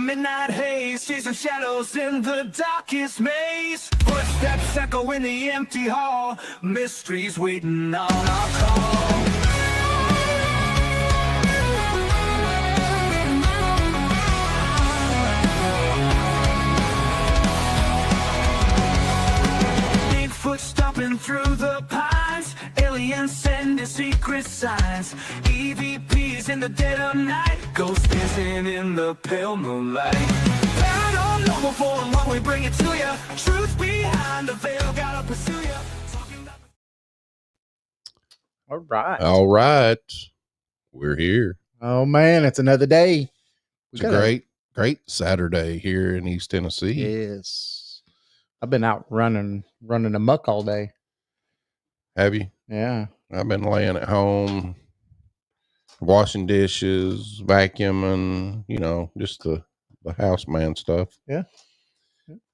midnight haze, chasing shadows in the darkest maze. Footsteps echo in the empty hall, mysteries waiting on our call. Bigfoot stomping through the pines, aliens sending secret signs. EVPs in the dead of night, ghosts dancing in the pale moonlight. Paranormal for what we bring it to you. Truth behind the veil, gotta pursue you. All right. We're here. Oh man, it's another day. It's a great Saturday here in East Tennessee. Yes. I've been out running amok all day. Have you? Yeah. I've been laying at home, washing dishes, vacuuming, just the houseman stuff. Yeah.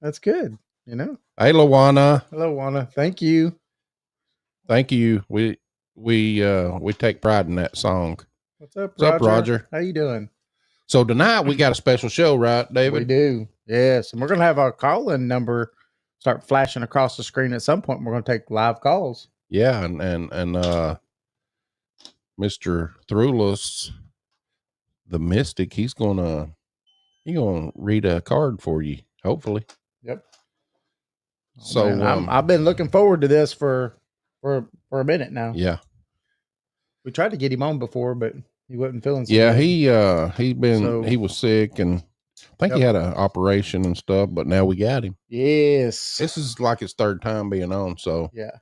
That's good. Hey, Lawana. Hello, Wana. Thank you. Thank you. We take pride in that song. What's up, What's up, Roger? How you doing? So tonight we got a special show, right, David? We do. Yes. And we're going to have our call-in number start flashing across the screen at some point. We're going to take live calls. Yeah. And Mr. Thrullas, the mystic, he's gonna read a card for you, hopefully. Yep. So man, I've been looking forward to this for a minute now. Yeah. We tried to get him on before, but he wasn't feeling so yeah, good. he was sick, and I think he had an operation and stuff, but now we got him. Yes. This is like his third time being on, so yeah.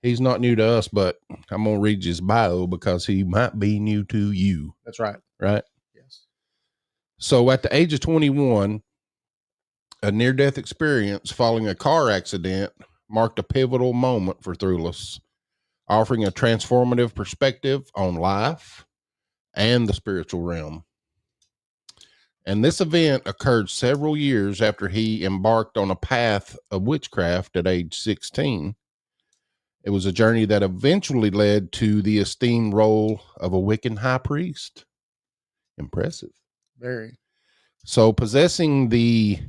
He's not new to us, but I'm going to read his bio because he might be new to you. That's right. Right? Yes. So at the age of 21, a near-death experience following a car accident marked a pivotal moment for Thrullas, offering a transformative perspective on life and the spiritual realm. And this event occurred several years after he embarked on a path of witchcraft at age 16. It was a journey that eventually led to the esteemed role of a Wiccan High Priest. Impressive. Very. So possessing the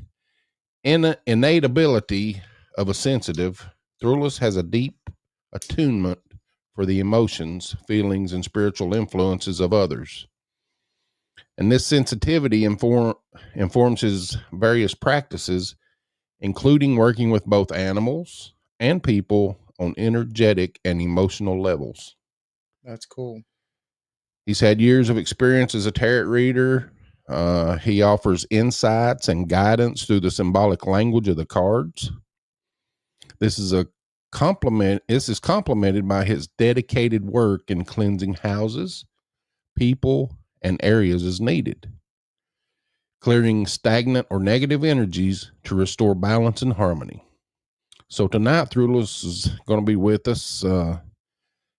innate ability of a sensitive, Thrullas has a deep attunement for the emotions, feelings, and spiritual influences of others. And this sensitivity informs his various practices, including working with both animals and people on energetic and emotional levels. That's cool. He's had years of experience as a tarot reader. He offers insights and guidance through the symbolic language of the cards. This is complemented by his dedicated work in cleansing houses, people, and areas as needed, clearing stagnant or negative energies to restore balance and harmony. So tonight, Thrullas is going to be with us.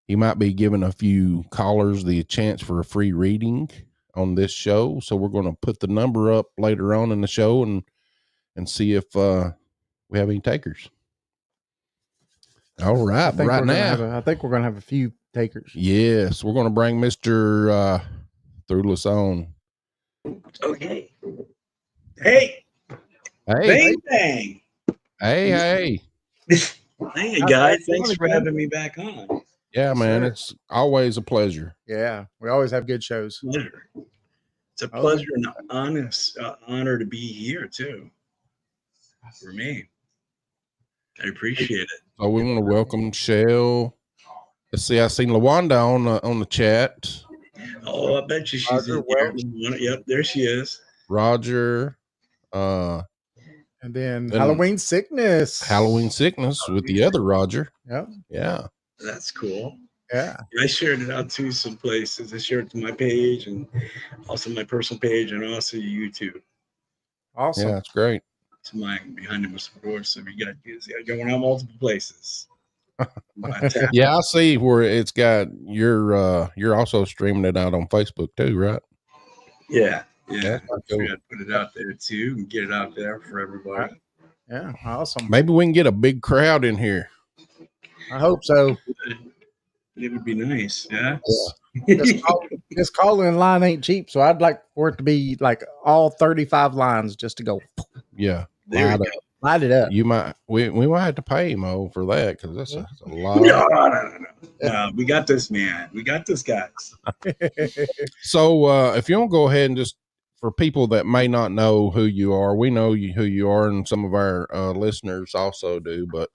He might be giving a few callers the chance for a free reading on this show. So we're going to put the number up later on in the show and see if we have any takers. All right. Right now, I think we're going to have a few takers. Yes. We're going to bring Mr. Thrullas on. Okay. Hey. Bang, bang. Hey. Hey, guys. Thanks for having me back on. Yeah, man. It's always a pleasure. Yeah. We always have good shows. Pleasure. It's a pleasure and an honor to be here, too, for me. I appreciate it. So we want to welcome Shell. Let's see. I seen Lawanda on the chat. Oh, I bet you she's in there. Yep, there she is. Roger. And then Halloween Sickness. With the other Roger. Yep. Yeah. That's cool. Yeah. I shared it out to some places. I shared it to my page and also my personal page and also YouTube. Awesome. Yeah, that's great. It's my behind the doors. So we got going on multiple places. Yeah, I see where it's got you're also streaming it out on Facebook too, right? Yeah. Cool. We got to put it out there too and get it out there for everybody. Yeah, awesome. Maybe we can get a big crowd in here. I hope so. It would be nice. Yeah. This call in line ain't cheap, so I'd like for it to be like all 35 lines just to go Yeah. There you go. light it up. You might we might have to pay Mo for that because that's a lot. No, we got this, man. We got this, guys. So if you want to go ahead and just for people that may not know who you are, we know who you are, and some of our listeners also do. But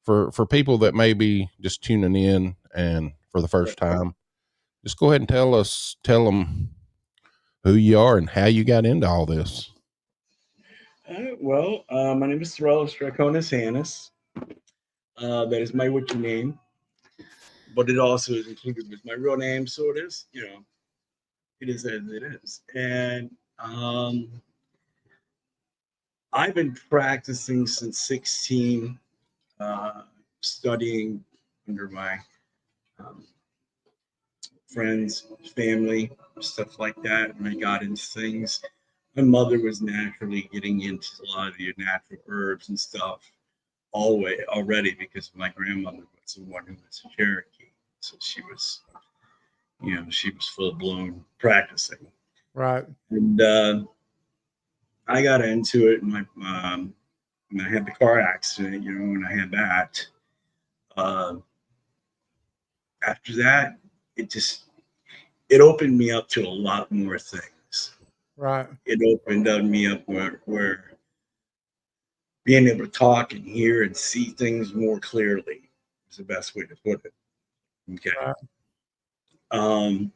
for people that may be just tuning in and for the first time, just go ahead and tell them who you are and how you got into all this. Well, my name is Thrullas, Draconas, Hannas. That is my Wiccan name, but it also is included with my real name, so it is, it is as it is. And I've been practicing since 16, studying under my friends, family, stuff like that. When I got into things, my mother was naturally getting into a lot of the natural herbs and stuff already because my grandmother was the one who was a Cherokee. So she was, she was full blown practicing. Right. And I got into it, and when I had the car accident, and I had that. After that, it opened me up to a lot more things. Right. It opened me up where being able to talk and hear and see things more clearly is the best way to put it. Okay. Right.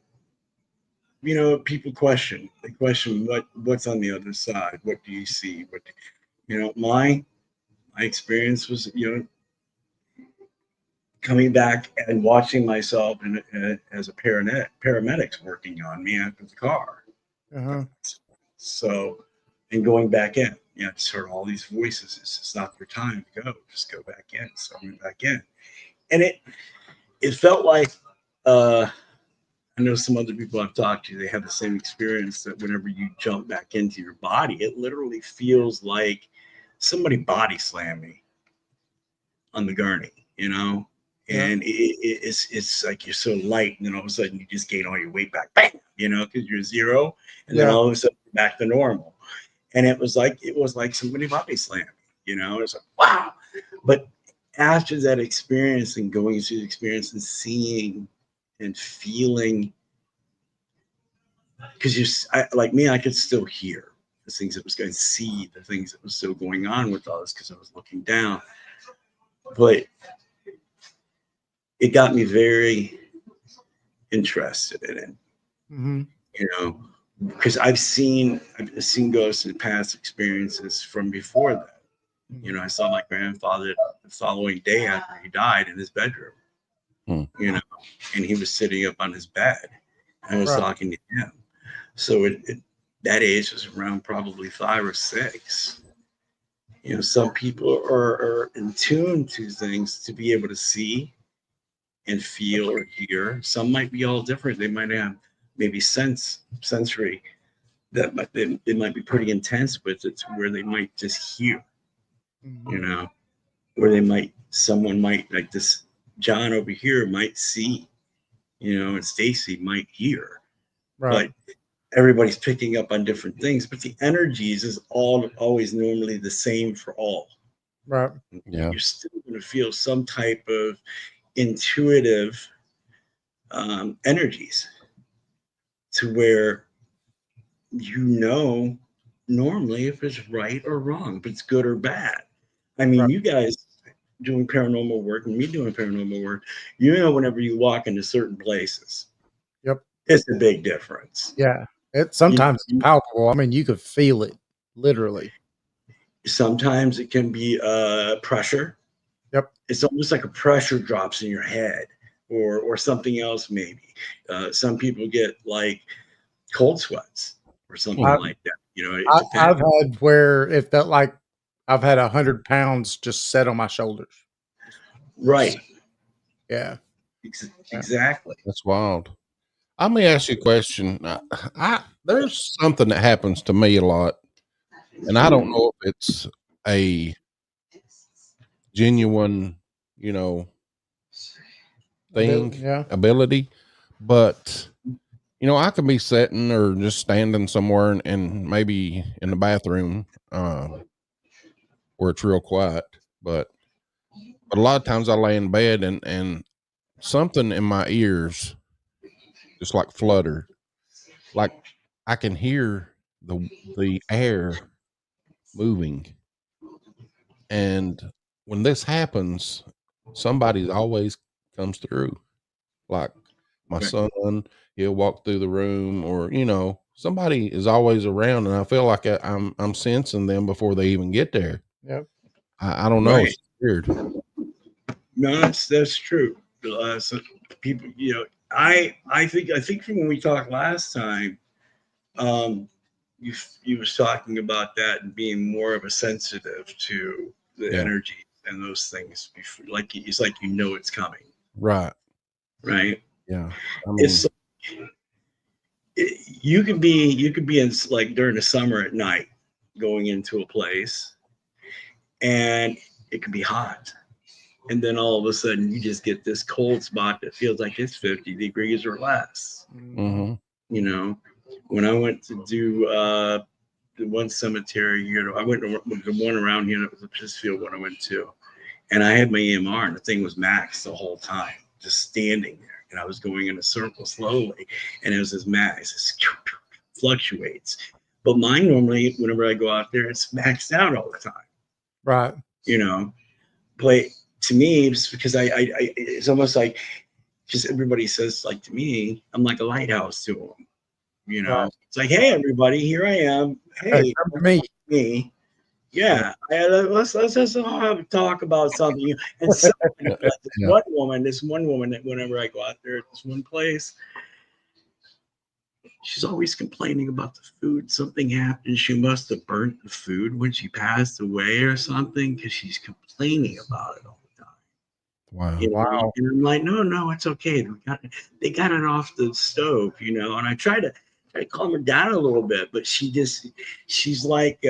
People question. They question what's on the other side. What do you see? My experience was, coming back and watching myself as a paramedics working on me after the car. Uh-huh. So, and going back in, just heard all these voices. It's not your time to go. Just go back in. So I went back in, and it felt like I know some other people I've talked to. They have the same experience that whenever you jump back into your body, it literally feels like somebody body slammed me on the gurney. And it's like you're so light, and then all of a sudden you just gain all your weight back, bam, because you're zero, and then all of a sudden you're back to normal. And it was like somebody body slammed me, it's like wow. But after that experience and going through the experience and seeing and feeling, because like me, I could still hear the things that was going to see the things that was still going on with all this because I was looking down, but it got me very interested in it. Mm-hmm. Because I've seen ghosts in past experiences from before that. I saw my grandfather the following day after he died in his bedroom. And he was sitting up on his bed. I was talking to him. So that age was around probably 5 or 6. Some people are in tune to things to be able to see and feel or hear. Some might be all different. They might have maybe sensory that it might be pretty intense with it, to where they might just hear, where someone might, like this John over here might see, and Stacy might hear, but everybody's picking up on different things. But the energies is always normally the same for all. Right. Yeah. You're still going to feel some type of intuitive energies, to where normally if it's right or wrong, if it's good or bad. I mean, you guys doing paranormal work and me doing paranormal work, whenever you walk into certain places, it's a big difference. Yeah, it's palpable. I mean, you could feel it literally. Sometimes it can be pressure. Yep. It's almost like a pressure drops in your head, or something else maybe. Some people get like cold sweats or something like that. I've had where it felt like I've had 100 pounds just set on my shoulders. Right. Yeah. Exactly. That's wild. Let me ask you a question. There's something that happens to me a lot, and I don't know if it's a genuine, thing, ability, But I can be sitting or just standing somewhere and maybe in the bathroom where it's real quiet. But a lot of times I lay in bed and something in my ears just like flutter, like I can hear the air moving. And when this happens, somebody always comes through. Like my Right. son, he'll walk through the room, or somebody is always around, and I feel like I'm sensing them before they even get there. Yep. I don't know. Right. It's weird. No, that's true. So people, I think from when we talked last time, you was talking about that and being more of a sensitive to the Yeah. energy and those things. Before, like it's like it's coming, Right. right? Yeah. I mean, It's you could be in like during the summer at night going into a place, and it could be hot. And then all of a sudden, you just get this cold spot that feels like it's 50 degrees or less. mm-hmm. When I went to do the one cemetery here, I went to the one around here. It was a Pittsfield one I went to, and I had my EMR, and the thing was maxed the whole time, just standing there. And I was going in a circle slowly, and it was this max, it fluctuates. But mine normally, whenever I go out there, it's maxed out all the time. Right. But to me, it's because I it's almost like just everybody says like to me, I'm like a lighthouse to them. Right. It's like, hey, everybody, here I am. Hey, Come to me. me. Yeah, let's just all have a talk about something. And so, like Yeah. this one woman that whenever I go out there at this one place, she's always complaining about the food. Something happened. She must have burnt the food when she passed away or something, because she's complaining about it all the time. Wow. Wow. And I'm like, no, it's okay. They got it off the stove, And I try to calm her down a little bit, but she's like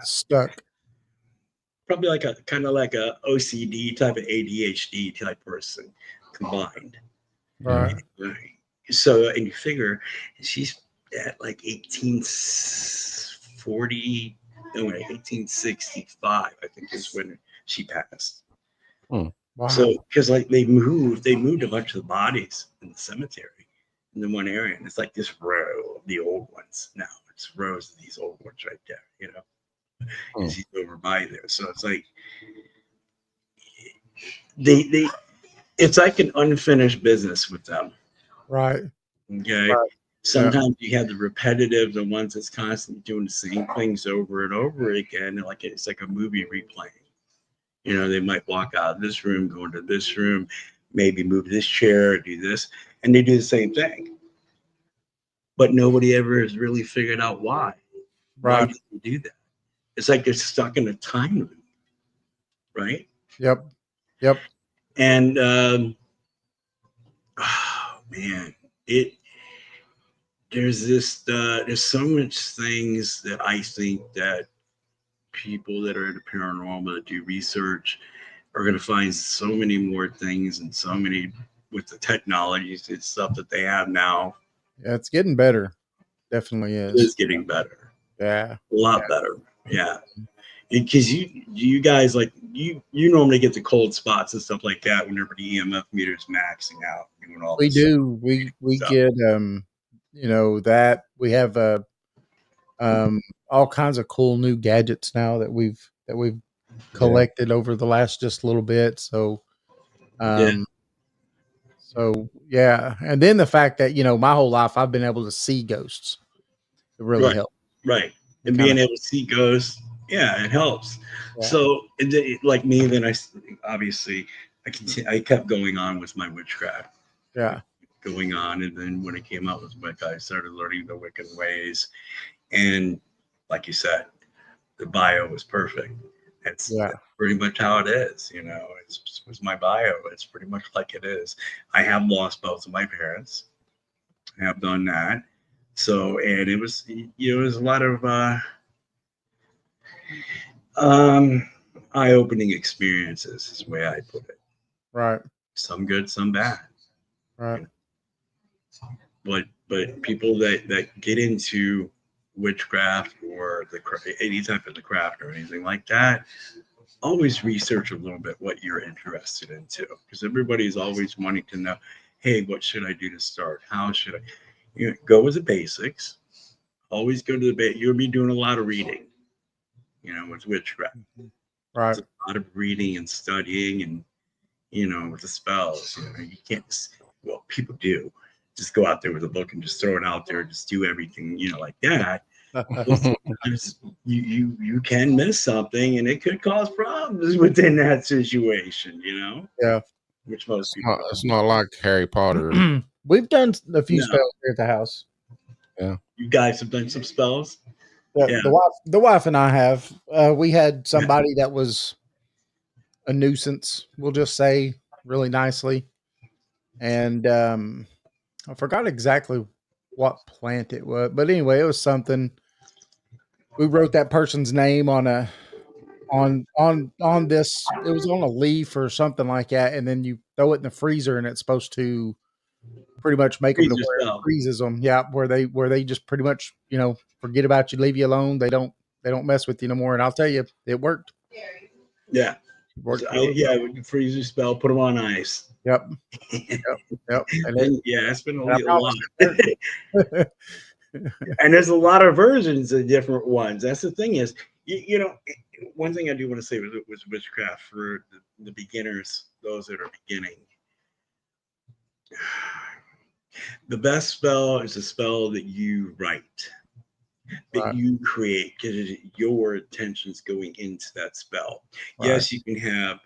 Stuck. probably like a kind of like a OCD type of ADHD type person combined. Right. Right. So, and you figure she's at like 1840, no, 1865, I think is when she passed. Wow. So, because like they moved a bunch of the bodies in the cemetery in the one area, and it's like this row of the old ones now. It's rows of these old ones right there, because he's over by there. So it's like they it's like an unfinished business with them. Right. Okay. Right. Sometimes you have the repetitive, the ones that's constantly doing the same things over and over again. Like it's like a movie replaying. They might walk out of this room, go into this room, maybe move this chair, do this, and they do the same thing. But nobody ever has really figured out why. Why did they do that? It's like they're stuck in a time loop, right? Yep. And oh man, there's so much things that I think that people that are into paranormal that do research are going to find so many more things, and so many with the technologies and stuff that they have now. Yeah, it's getting better. Definitely is. It is getting better. Yeah. A lot better. Yeah. Because you guys, like you normally get the cold spots and stuff like that whenever the EMF meter is maxing out. Doing all We this do. We stuff. get that we have all kinds of cool new gadgets now that we've collected over the last just little bit. So So yeah. And then the fact that, my whole life I've been able to see ghosts. It really helps. Right. And being able to see ghosts, yeah, it helps. Yeah. So like me, then I kept going on with my witchcraft. Yeah. Going on. And then when it came out with Wicca, I started learning the Wiccan ways. And like you said, the bio was perfect. That's pretty much how it is. It's my bio. It's pretty much like it is. I have lost both of my parents. I have done that. So, and it was, it was a lot of eye-opening experiences is the way I put it. Right. some good, some bad. Right. But people that get into witchcraft or any type of the craft or anything like that, always research a little bit what you're interested in too, because everybody's always wanting to know, hey, what should I do to start? How should I? Go with the basics. Always go to the base. You'll be doing a lot of reading, with witchcraft. Right. It's a lot of reading and studying, and with the spells. You can't just, well, people do just go out there with a book and just throw it out there and just do everything, like that. Sometimes you can miss something, and it could cause problems within that situation. Yeah. Which most people don't. It's not like Harry Potter. We've done a few No. spells here at the house. Yeah. You guys have done some spells. Yeah. The wife and I have. We had somebody that was a nuisance, we'll just say, really nicely, and I forgot exactly what plant it was, but anyway, it was something. We wrote that person's name on this. It was on a leaf or something like that, and then you throw it in the freezer, and it's supposed to pretty much make them to where it freezes them. Yeah, where they just pretty much forget about you, leave you alone. They don't mess with you no more. And I'll tell you, it worked. Yeah, It worked. Freezer spell, put them on ice. Yep. Yep. And it's been a lot. And there's a lot of versions of different ones. That's the thing is, one thing I do want to say was witchcraft for the beginners, those that are beginning. The best spell is a spell that you write, that you create, because your attention's going into that spell. Right. Yes, you can have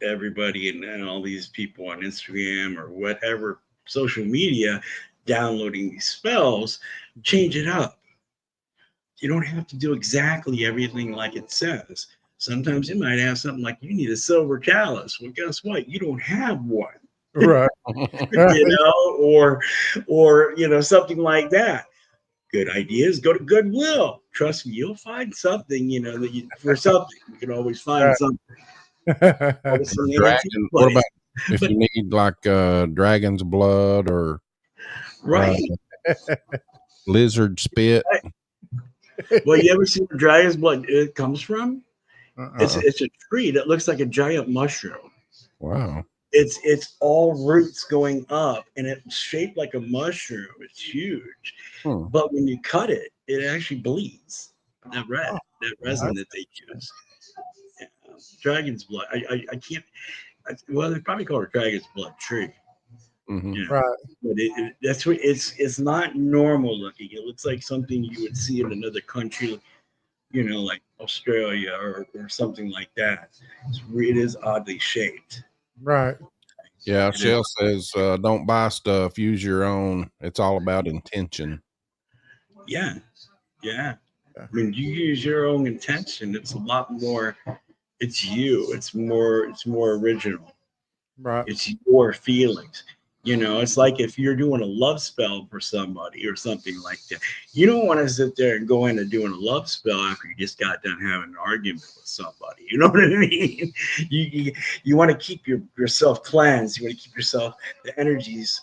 everybody and all these people on Instagram or whatever social media downloading these spells, change it up. You don't have to do exactly everything like it says. Sometimes it might have something like, you need a silver chalice. Well, guess what? You don't have one. Right. Or something like that. Good ideas, go to Goodwill. Trust me, you'll find something, for something. You can always find something. Dragon, what about if you need like dragon's blood or lizard spit? Well, you ever seen where dragon's blood it comes from? It's a tree that looks like a giant mushroom. Wow. It's all roots going up, and it's shaped like a mushroom. It's huge. But when you cut it, it actually bleeds. That resin that they use. Yeah. Dragon's blood. I can't. Well, they probably call it dragon's blood tree. Mm-hmm. Right. But that's what it's not normal looking. It looks like something you would see in another country, like Australia or something like that. It is oddly shaped. Right. Yeah, Shell says, don't buy stuff, use your own. It's all about intention. Yeah. When you use your own intention, it's a lot more, it's you. It's more original. Right. It's your feelings. It's like if you're doing a love spell for somebody or something like that. You don't want to sit there and go into doing a love spell after you just got done having an argument with somebody. You know what I mean? You want to keep yourself cleansed. You want to keep yourself, the energies,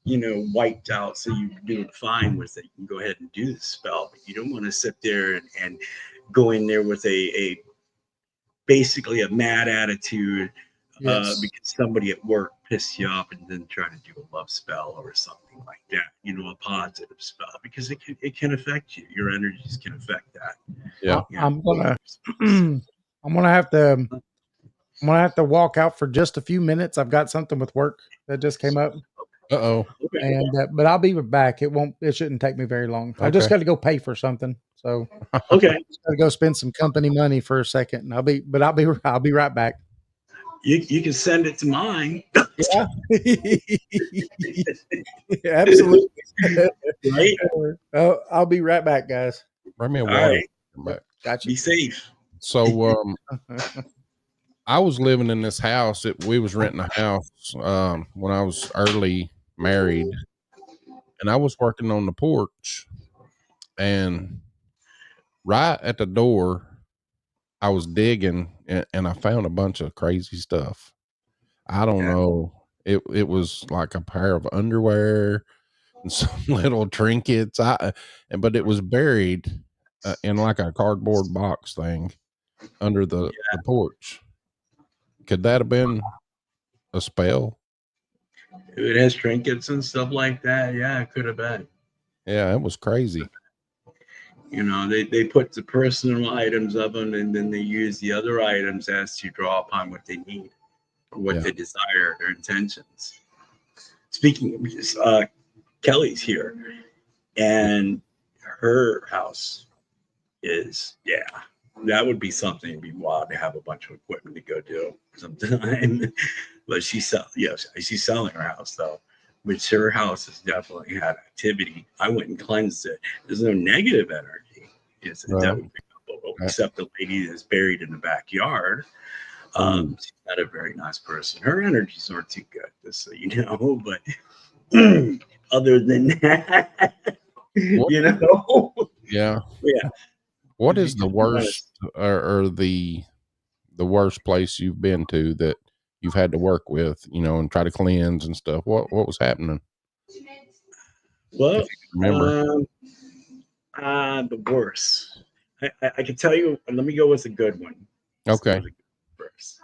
wiped out, so you're doing fine with it. You can go ahead and do the spell, but you don't want to sit there and go in there with a basically a mad attitude. Because somebody at work pissed you off and then try to do a love spell or something like that, a positive spell, because it can affect you. Your energies can affect that. Yeah. I'm gonna have to walk out for just a few minutes. I've got something with work that just came up. Uh-oh. Okay. And but I'll be back. It shouldn't take me very long. I just got to go pay for something. So okay. Got to go spend some company money for a second, and I'll be right back. You can send it to mine. Yeah. Absolutely. Right? I'll be right back, guys. Bring me a All water. right. Gotcha. Be safe. So I was living in this house. We was renting a house when I was early married, and I was working on the porch, and right at the door, I was digging, and I found a bunch of crazy stuff. I don't Yeah. know. It was like a pair of underwear and some little trinkets. But it was buried in like a cardboard box thing under the porch. Could that have been a spell? If it has trinkets and stuff like that, yeah, it could have been. Yeah, it was crazy. You know, they put the personal items of them, and then they use the other items as to draw upon what they need, or what Yeah. they desire, their intentions. Speaking of this, Kelly's here, and her house is, that would be something. It'd be wild to have a bunch of equipment to go do sometime. But she's selling her house though, which her house has definitely had activity. I went and cleansed it. There's no negative energy. That would pick up, except the lady that's buried in the backyard. She's not a very nice person. Her energies aren't too good, just so you know. But other than that, you know, Yeah. yeah. What is the worst or the worst place you've been to that you've had to work with, and try to cleanse and stuff? What was happening? Well, If you can remember. the worst. I can tell you. Let me go with a good one. Okay. First,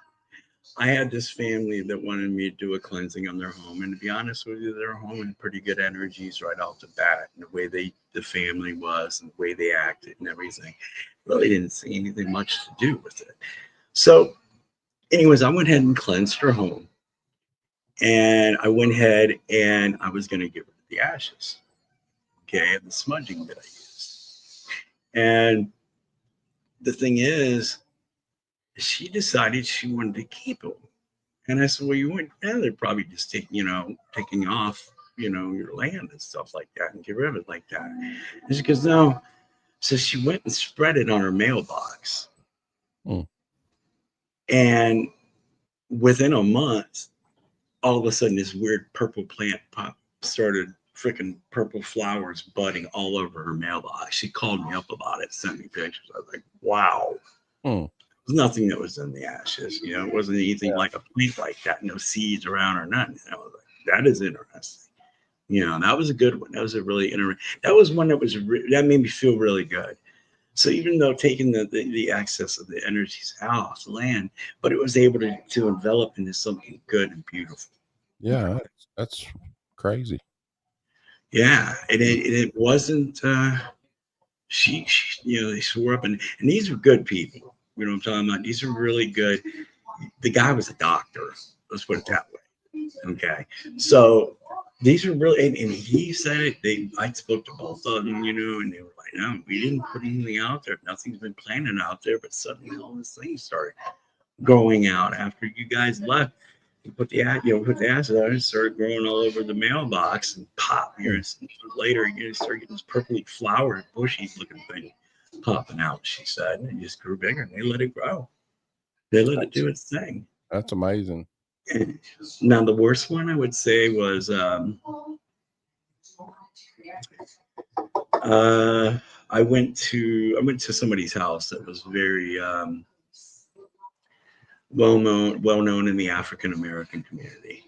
I had this family that wanted me to do a cleansing on their home, and to be honest with you, their home had pretty good energies right off the bat, and the way the family was, and the way they acted, and everything. Really didn't see anything much to do with it. So, anyways, I went ahead and cleansed her home, and I went ahead and I was going to give her the ashes, okay, and the smudging that I used. And the thing is, she decided she wanted to keep them. And I said, well, you wouldn't, they're probably just taking off, your land and stuff like that and get rid of it like that. And she goes, no. So she went and spread it on her mailbox. And within a month, all of a sudden, this weird purple plant started freaking purple flowers budding all over her mailbox. She called me up about it, sent me pictures. I was like, wow. There's nothing that was in the ashes. It wasn't anything like a plant like that, no seeds around or nothing. I was like, that is interesting. That was a good one. That was a really interesting. That was one that that made me feel really good. So even though taking the excess of the energies out of the land, but it was able to envelop into something good and beautiful. Yeah, that's crazy. Yeah, it wasn't. She they swore up, and these are good people. You know what I'm talking about? These are really good. The guy was a doctor. Let's put it that way. Okay, so these are really, and he said it. I spoke to both of them, and they were like, "No, we didn't put anything out there. Nothing's been planted out there." But suddenly, all these things started going out after you guys left. You put the acid on it, started growing all over the mailbox, and pop. Later, you start getting this purpley flowered, bushy looking thing popping out. She said, and it just grew bigger. And they let it grow. They let it do its thing. That's amazing. And now the worst one I would say was I went to somebody's house that was very well known in the African American community.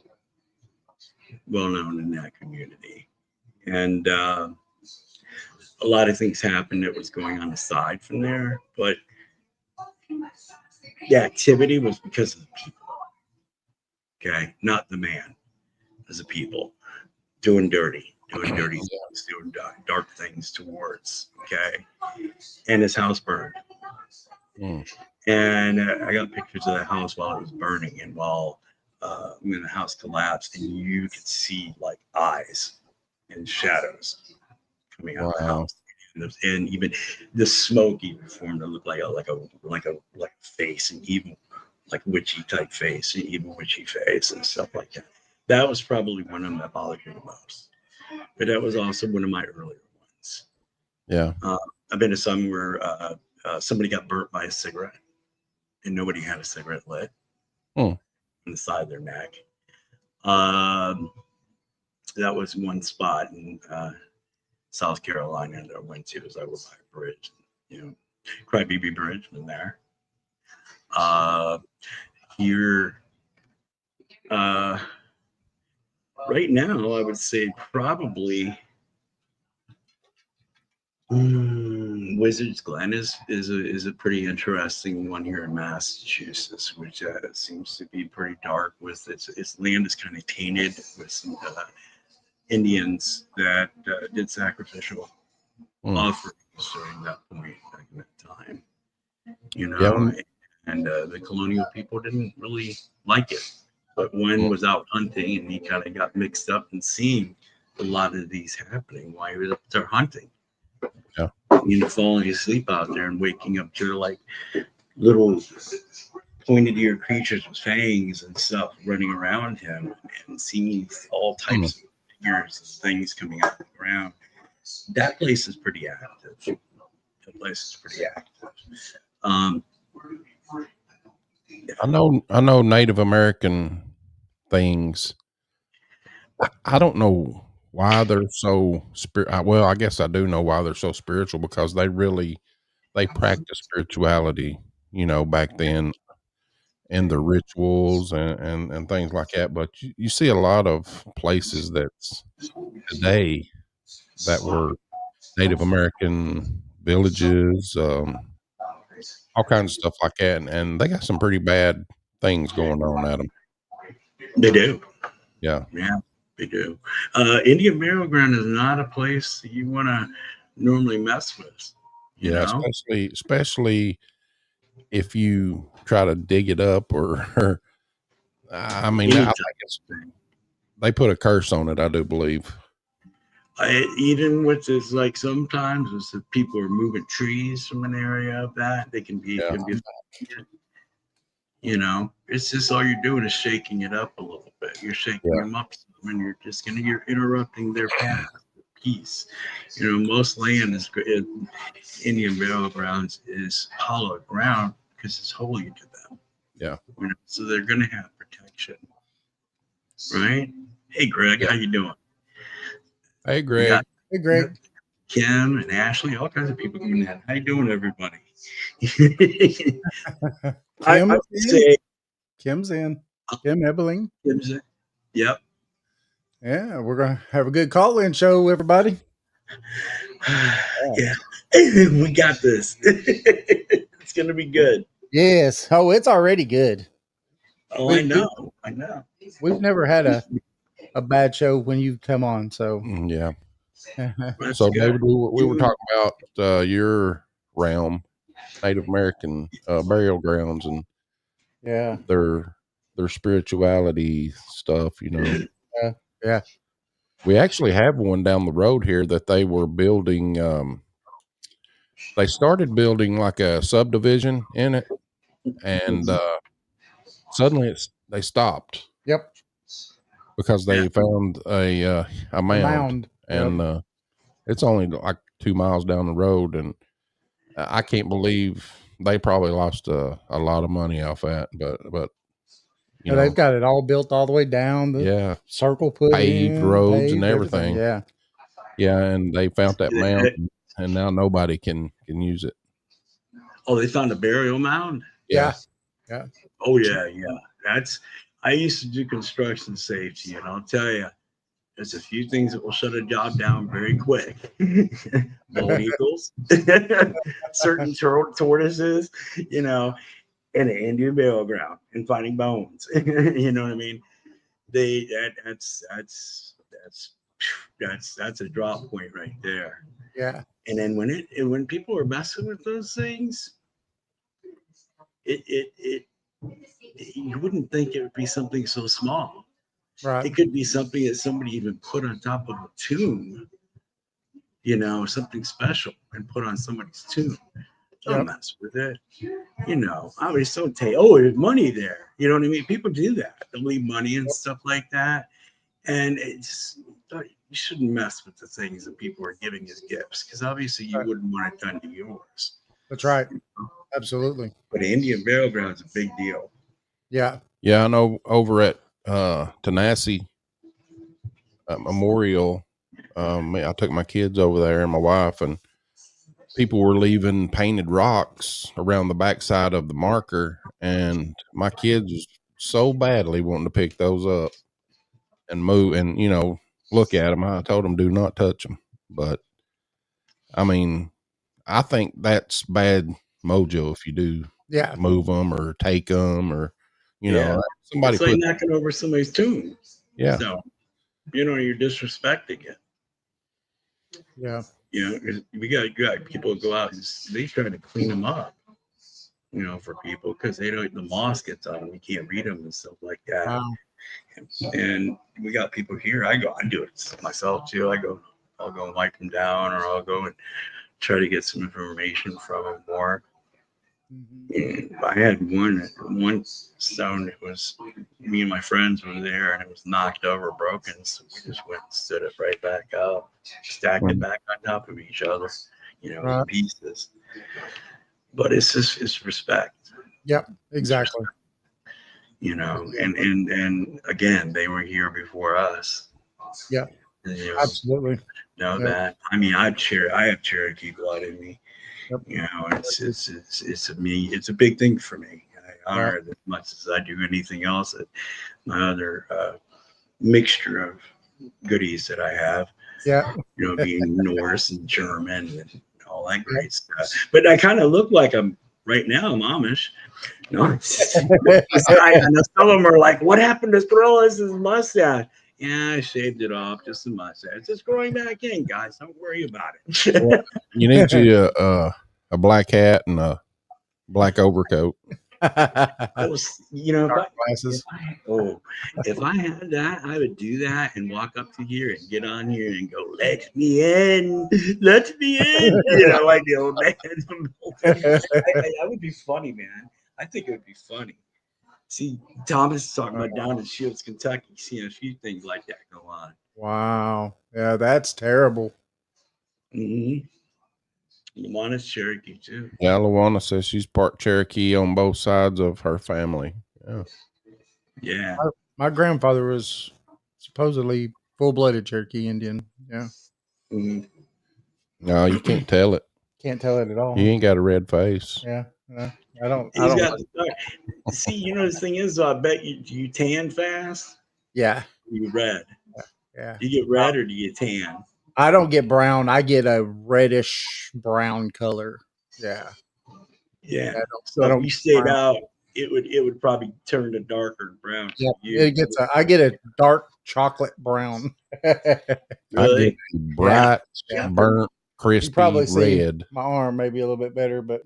Well known in that community. And a lot of things happened that was going on aside from there, but the activity was because of the people. Okay, not the man, as the people doing dirty things, doing dark things towards. Okay, and his house burned. And I got pictures of the house while it was burning, and while when the house collapsed, and you could see like eyes and shadows coming out of the house, and even the smoke even formed to look like a face, and even like witchy type face, and even witchy face and stuff like that. That was probably one of them that bothered me the most, but that was also one of my earlier ones. Yeah, I've been to some where somebody got burnt by a cigarette, and nobody had a cigarette lit on the side of their neck. That was one spot in South Carolina that I went to as I was by a bridge, Crybaby Bridge in there. Here, Right now, I would say probably Wizard's Glen is a pretty interesting one here in Massachusetts, which seems to be pretty dark. With its land is kind of tainted with some Indians that did sacrificial offerings during that point, back in that time. You know, and the colonial people didn't really like it. But one was out hunting, and he kind of got mixed up and seeing a lot of these happening while he was up there hunting. Yeah. You know, falling asleep out there and waking up to like little pointed ear creatures with fangs and stuff running around him, and seeing all types of figures and things coming out of the ground. That place is pretty active. That place is pretty active. I know Native American things. I don't know why they're so well, I guess I do know why they're so spiritual, because they practice spirituality, you know, back then, in the rituals and things like that. But you see a lot of places that's today that were Native American villages, all kinds of stuff like that, and they got some pretty bad things going on at them. They do. Yeah, they do. Indian burial ground is not a place that you want to normally mess with. You know? especially if you try to dig it up, or I mean, I think they put a curse on it, I do believe. Even with this, like sometimes if people are moving trees from an area of that, they can be, you know, it's just all you're doing is shaking it up a little bit. You're shaking them up, and you're interrupting their path, peace. You know, most land is Indian burial grounds is hallowed ground because it's holy to them. Yeah. You know, so they're going to have protection, right? Hey, Greg, how you doing? Hey, Greg. Hey, Greg. Kim and Ashley, all kinds of people coming in. How you doing, everybody? I would say Kim's in. Kim Ebeling. Kim's in. Yep. Yeah, we're gonna have a good call-in show, everybody. Yeah, we got this. It's gonna be good. Yes. Oh, it's already good. Oh, I know. We've never had a bad show when you come on. So yeah. That's so good. David, we were talking about your realm, Native American burial grounds, and their spirituality stuff, you know. Yeah. We actually have one down the road here that they were building. They started building like a subdivision in it, and suddenly they stopped. Yep. Because they found a mound. And it's only like 2 miles down the road, and I can't believe they probably lost a lot of money off that. But you know, they've got it all built all the way down. The circle put paved in, roads and everything. Yeah, and they found that mound, and now nobody can use it. Oh, they found a burial mound. Yeah. Oh yeah. I used to do construction safety, and I'll tell you, there's a few things that will shut a job down very quick. Bald eagles, certain tortoises, you know, and an Indian burial ground, and finding bones. You know what I mean? That's a drop point right there. Yeah. And then when people are messing with those things, you wouldn't think it would be something so small. Right. It could be something that somebody even put on top of a tomb, you know, something special, and put on somebody's tomb. Don't mess with it. You know, I always don't say, oh, there's money there. You know what I mean? People do that. They'll leave money and stuff like that. And it's you shouldn't mess with the things that people are giving as gifts, because obviously you wouldn't want it done to yours. That's right. Absolutely. But Indian burial ground is a big deal. Yeah. Yeah, I know over at Tanasi Memorial, I took my kids over there and my wife, and people were leaving painted rocks around the backside of the marker, and my kids was so badly wanting to pick those up and move and, you know, look at them. I told them, do not touch them. But I mean, I think that's bad mojo if you do Yeah. move them or take them or, you Yeah. know, somebody It's like put, knocking over somebody's tomb. yeah. So, you know, you're disrespecting it. Yeah. You know, 'cause we got people go out and they try to clean them up, you know, for people because they don't, the moss gets on them. You can't read them and stuff like that. Wow. And we got people here. I do it myself too. I'll go and wipe them down, or I'll go and try to get some information from them more. And I had one stone that was, me and my friends were there, and it was knocked over, broken. So we just went and stood it right back up, stacked it back on top of each other, you know, in pieces. But it's respect. Yep. Exactly. You know, and again, they were here before us. Yeah. You know, Absolutely. know Yep. that. I mean, I have Cherokee blood in me. Yep. You know, it's a big thing for me. I honor it as much as I do anything else. That my other mixture of goodies that I have. Yeah. You know, being Norse and German and all that great stuff. But I kind of look like I'm right now. I'm Amish. No, I know some of them are like, "What happened to Thrullas' mustache?" Yeah, I shaved it off, just a mustache. It's just growing back in, guys. Don't worry about it. Well, you need you a black hat and a black overcoat. I was, you know, Glasses. if I had that, I would do that and walk up to here and get on here and go, "Let me in, let me in," you know, like the old man. That would be funny, man. I think it would be funny. See, Thomas is talking about down in Shields, Kentucky, seeing a few things like that go on. Wow. Yeah, that's terrible. Mm-hmm. Lamona's Cherokee too. Yeah, Luana says she's part Cherokee on both sides of her family. Yeah. Yeah. My grandfather was supposedly full-blooded Cherokee Indian. Yeah. Mm-hmm. No, you can't tell it. Can't tell it at all. He ain't got a red face. Yeah. I don't. He's got. See, you know, the thing is, I bet you tan fast. Yeah. You red. Yeah. Do you get red or do you tan? I don't get brown. I get a reddish brown color. Yeah. Yeah. I So don't if you get stayed brown. out, it would probably turn to darker brown. Yeah. You. I get a dark chocolate brown. I Really? get bright, Yeah. burnt, You crispy probably see red. my arm maybe a little bit better, but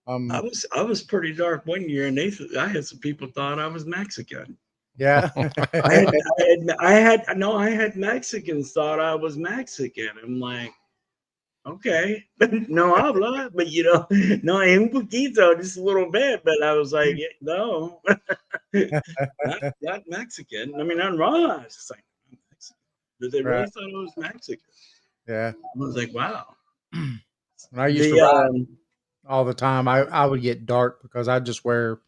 I was pretty dark one year, and I had some people thought I was Mexican. yeah. I had Mexicans thought I was Mexican. I'm like, okay, no habla, but you know, no, un poquito, just a little bit. But I was like, no, not Mexican. I mean, I'm wrong. I was just like, I'm Mexican. But they really Right. thought I was Mexican. Yeah. I was like, wow. When I used to ride The, all the time, I would get dark because I just wear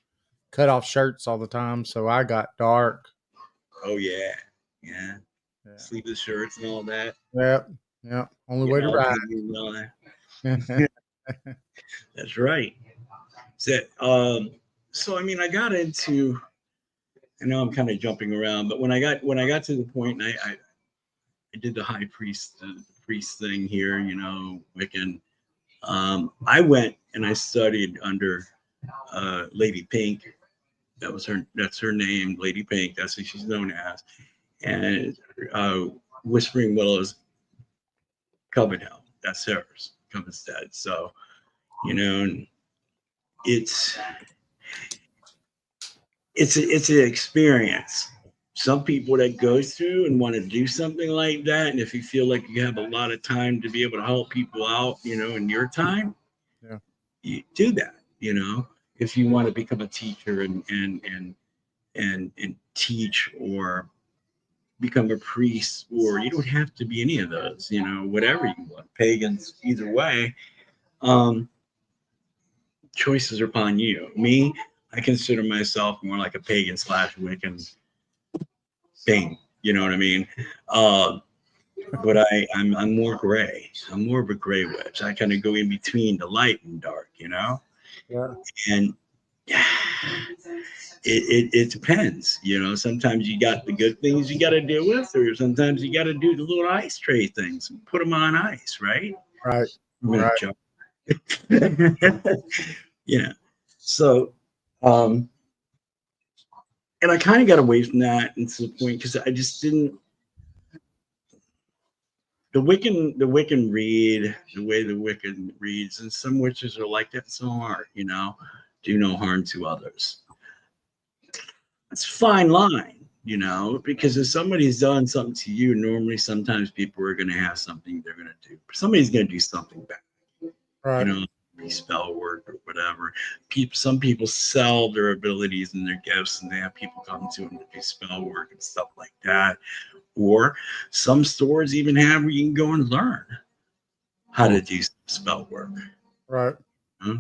cut off shirts all the time. So I got dark. oh yeah, yeah, Yeah. sleeveless shirts and all that. Yep. Yep. Only way to all ride. that and all that. That's right. So I mean, I got into. I know I'm kind of jumping around, but when I got to the point, and I did the high priest, the priest thing here, you know, Wiccan. I went and I studied under Lady Pink. That's her name, Lady Pink. That's what she's known as. And Whispering Willows, Coven Hill. That's hers, Covenstead. So, you know, and it's an experience. Some people that goes through and want to do something like that, and if you feel like you have a lot of time to be able to help people out, you know, in your time, Yeah. you do that. You know, if you want to become a teacher and teach or become a priest, or you don't have to be any of those. You know, whatever you want, pagans, either way. Choices are upon you. Me, I consider myself more like a pagan / Wiccan thing. You know what I mean? But I'm more gray. I'm more of a gray witch. I kind of go in between the light and dark, you know? Yeah. And it depends. You know, sometimes you got the good things you got to deal with, or sometimes you got to do the little ice tray things and put them on ice, right? Right. I'm gonna Right. joke. Yeah. So, um, and I kind of got away from that and to the point because I just didn't. The Wiccan read the way the Wiccan reads, and some witches are like that, some aren't. You know, do no harm to others. It's a fine line, you know, because if somebody's done something to you, normally sometimes people are going to have something they're going to do. Somebody's going to do something back, you Right. know, be spell work or whatever. Some people sell their abilities and their gifts, and they have people come to them to do spell work and stuff like that. Or some stores even have where you can go and learn how to do spell work. Right.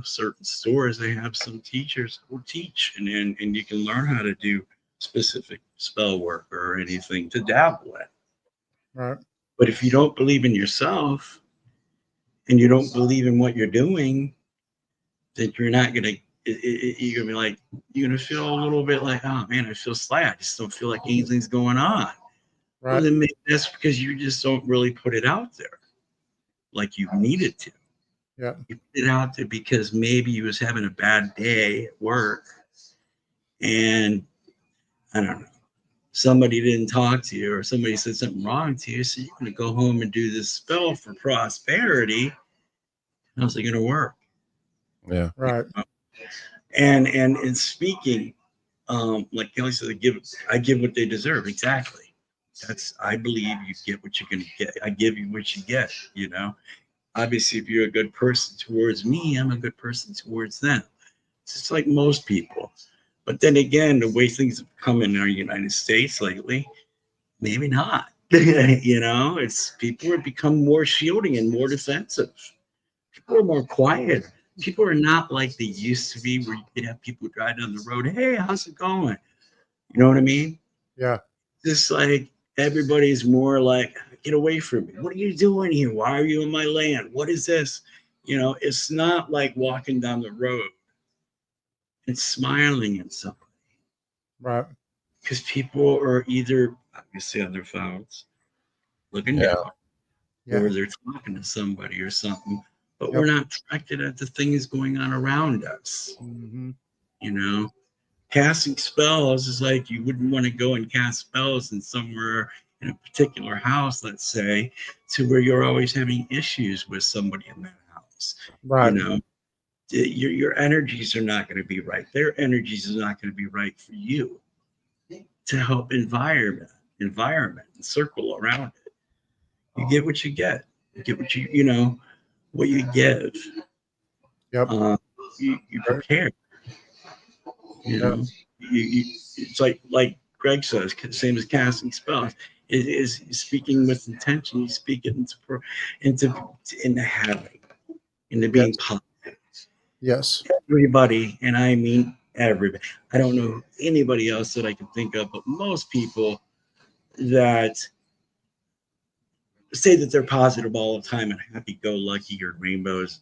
Certain stores, they have some teachers who teach, and you can learn how to do specific spell work or anything to dabble in. Right. But if you don't believe in yourself and you don't believe in what you're doing, then you're not gonna. You're gonna be like, you're gonna feel a little bit like, oh man, I feel slack. I just don't feel like anything's going on. Well, Right. then maybe that's because you just don't really put it out there like you needed to. Yeah. You put it out there because maybe you was having a bad day at work, and I don't know, somebody didn't talk to you or somebody said something wrong to you, so you're going to go home and do this spell for prosperity. How's it going to work? Yeah. Right. And in speaking, like Kelly said, I give what they deserve. Exactly. I believe you get what you're going to get. I give you what you get. You know, obviously, if you're a good person towards me, I'm a good person towards them. It's just like most people. But then again, the way things have come in our United States lately, maybe not. You know, it's people have become more shielding and more defensive. People are more quiet. People are not like they used to be, where you could have people drive down the road. Hey, how's it going? You know what I mean? Yeah. Just like everybody's more like, get away from me. What are you doing here? Why are you in my land? What is this? You know, it's not like walking down the road and smiling at somebody, Right. because people are either obviously on their phones looking Yeah. down, Yeah. or they're talking to somebody or something, but Yep. we're not directed at the things going on around us. Mm-hmm. You know, casting spells is like you wouldn't want to go and cast spells in somewhere in a particular house, let's say, to where you're always having issues with somebody in that house. You Right. know, your energies are not going to be right. Their energies are not going to be right for you to help environment and circle around it. You get what you get. You get what you know what you give. Yep. You prepare. You Yep. know, it's like Greg says, same as casting spells. It is speaking with intention. You speak it into having, into being Yes. positive. Yes. Everybody, and I mean everybody. I don't know anybody else that I can think of, but most people that say that they're positive all the time and happy-go-lucky or rainbows,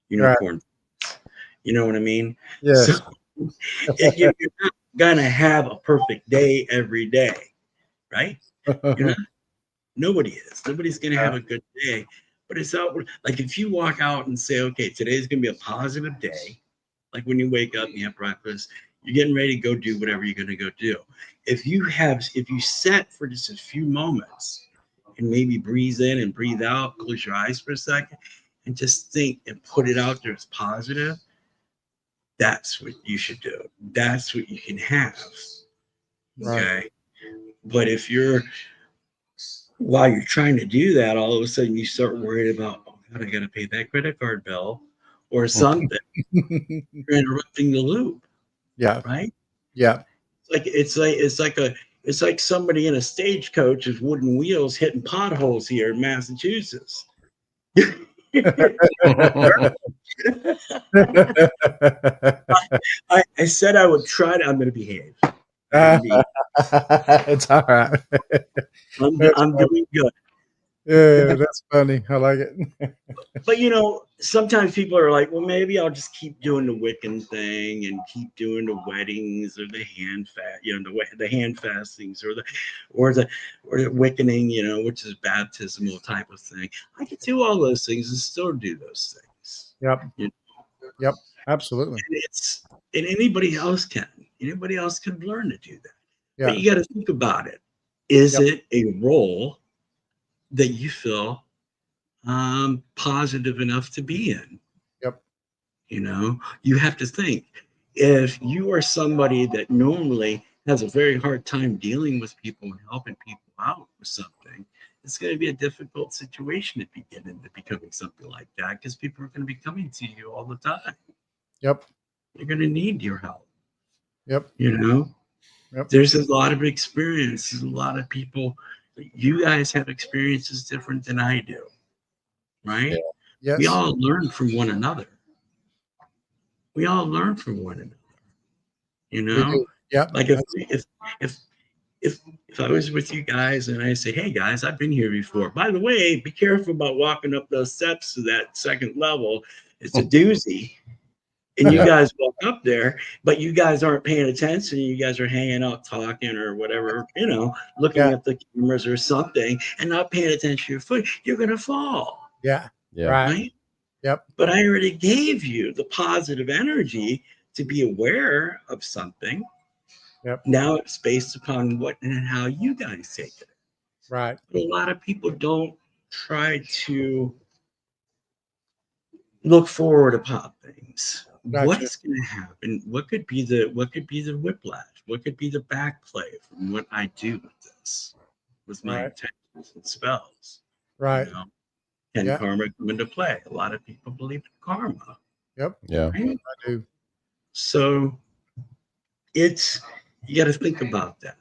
Right. unicorns. You know what I mean? So Yes. you're not gonna have a perfect day every day, right? You're not. Nobody is. Nobody's gonna have a good day. But it's out like if you walk out and say, okay, today's gonna be a positive day, like when you wake up and you have breakfast, you're getting ready to go do whatever you're gonna go do. If you set for just a few moments and maybe breathe in and breathe out, close your eyes for a second, and just think and put it out there as positive, that's what you should do. That's what you can have. Right. Okay. But if while you're trying to do that, all of a sudden you start worried about, oh God, I got to pay that credit card bill or something. You're interrupting the loop, Yeah. right? Yeah. It's like somebody in a stagecoach with wooden wheels hitting potholes here in Massachusetts. I said I would try to. I'm going to behave. It's all right. I'm doing good. Yeah, that's funny. I like it. But you know, sometimes people are like, well, maybe I'll just keep doing the Wiccan thing and keep doing the weddings or the the hand fastings or the Wiccaning, you know, which is baptismal type of thing. I could do all those things and still do those things. Yep. You Yep. Absolutely. And anybody else can. Anybody else can learn to do that. But Yeah. you got to think about it. Is Yep. it a role that you feel positive enough to be in? Yep. You know, you have to think, if you are somebody that normally has a very hard time dealing with people and helping people out with something, it's going to be a difficult situation if you get into becoming something like that, because people are going to be coming to you all the time. Yep. You're going to need your help. Yep. You know, Yep. there's a lot of experiences, a lot of people. You guys have experiences different than I do, right? Yes. We all learn from one another. We all learn from one another. You We know, do. Yep. like if I was with you guys and I say, hey guys, I've been here before. By the way, be careful about walking up those steps to that second level. It's a doozy. And you Yeah. guys walk up there, but you guys aren't paying attention. You guys are hanging out talking or whatever, you know, looking Yeah. at the cameras or something and not paying attention to your foot. You're going to fall. Yeah. Yeah. Right. Right. Yep. But I already gave you the positive energy to be aware of something. Yep. Now it's based upon what and how you guys take it. Right. But a lot of people don't try to look forward about things. Gotcha. What is going to happen? What could be the whiplash? What could be the backplay from what I do with this, with my Right. intentions and spells? Right. You know, can Yeah. karma come into play? A lot of people believe in karma. Yep. Yeah. Right? I do. So you got to think about that.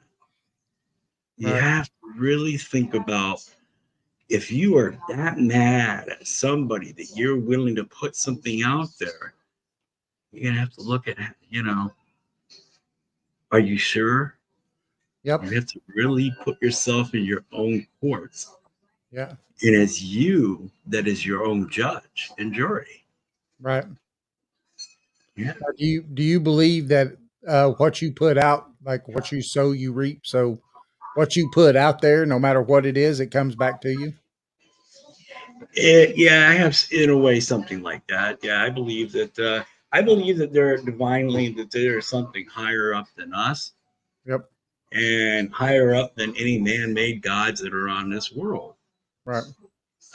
You Right. have to really think about, if you are that mad at somebody that you're willing to put something out there, you're gonna have to look at, you know, are you sure? Yep. You have to really put yourself in your own courts. Yeah. And it's you that is your own judge and jury. Right. Yeah. Do you believe that what you put out, like what you sow, you reap? So what you put out there, no matter what it is, it comes back to you. Yeah, I have in a way something like that. Yeah, I believe that there is something higher up than us Yep. and higher up than any man-made gods that are on this world. Right.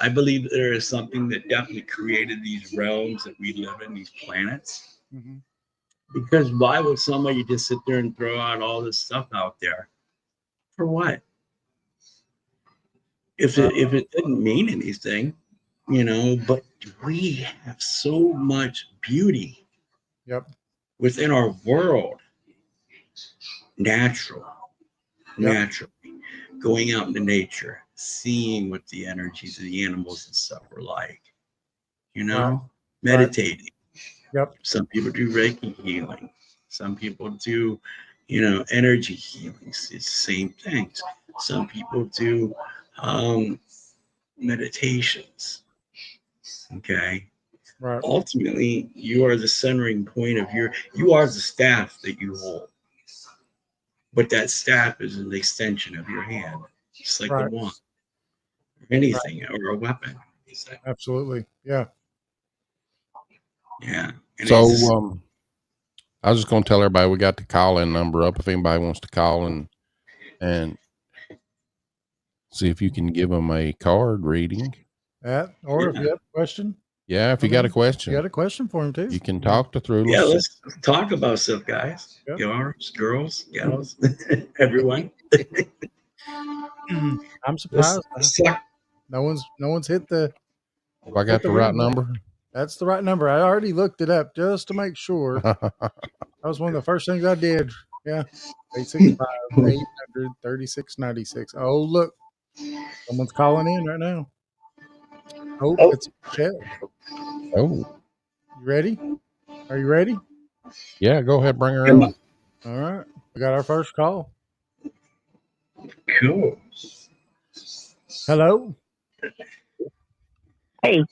I believe there is something that definitely created these realms that we live in, these planets. Mm-hmm. Because why would somebody just sit there and throw out all this stuff out there? For what? If it didn't mean anything, you know, but we have so much beauty Yep. within our world, naturally, going out into nature, seeing what the energies of the animals and stuff are like, you know, meditating. Yep. Some people do Reiki healing. Some people do, you know, energy healings. It's the same things. Some people do meditations. Okay. Right. Ultimately, you are the centering point of you are the staff that you hold. But that staff is an extension of your hand, just like the wand, or anything, or a weapon. Absolutely. Yeah. Yeah. And So, it's just, I was just going to tell everybody we got the call-in number up if anybody wants to call and see if you can give them a card reading. That, or if Yeah. you have a question, Yeah, if you got a you question, got a question for him too. you can talk to Thrullas. yeah, let's talk about stuff, guys. Yep. Girls, gals, everyone. I'm surprised. Let's talk. No one's hit the. If I got the right number. That's the right number. I already looked it up just to make sure. That was one of the first things I did. Yeah. 865-800-3696. Oh, look. Someone's calling in right now. Oh, Oh. it's Michelle. Oh, You ready? Are you ready? yeah, go ahead, bring her Come on. on. All right. We got our first call. Cool. Hello. Hey,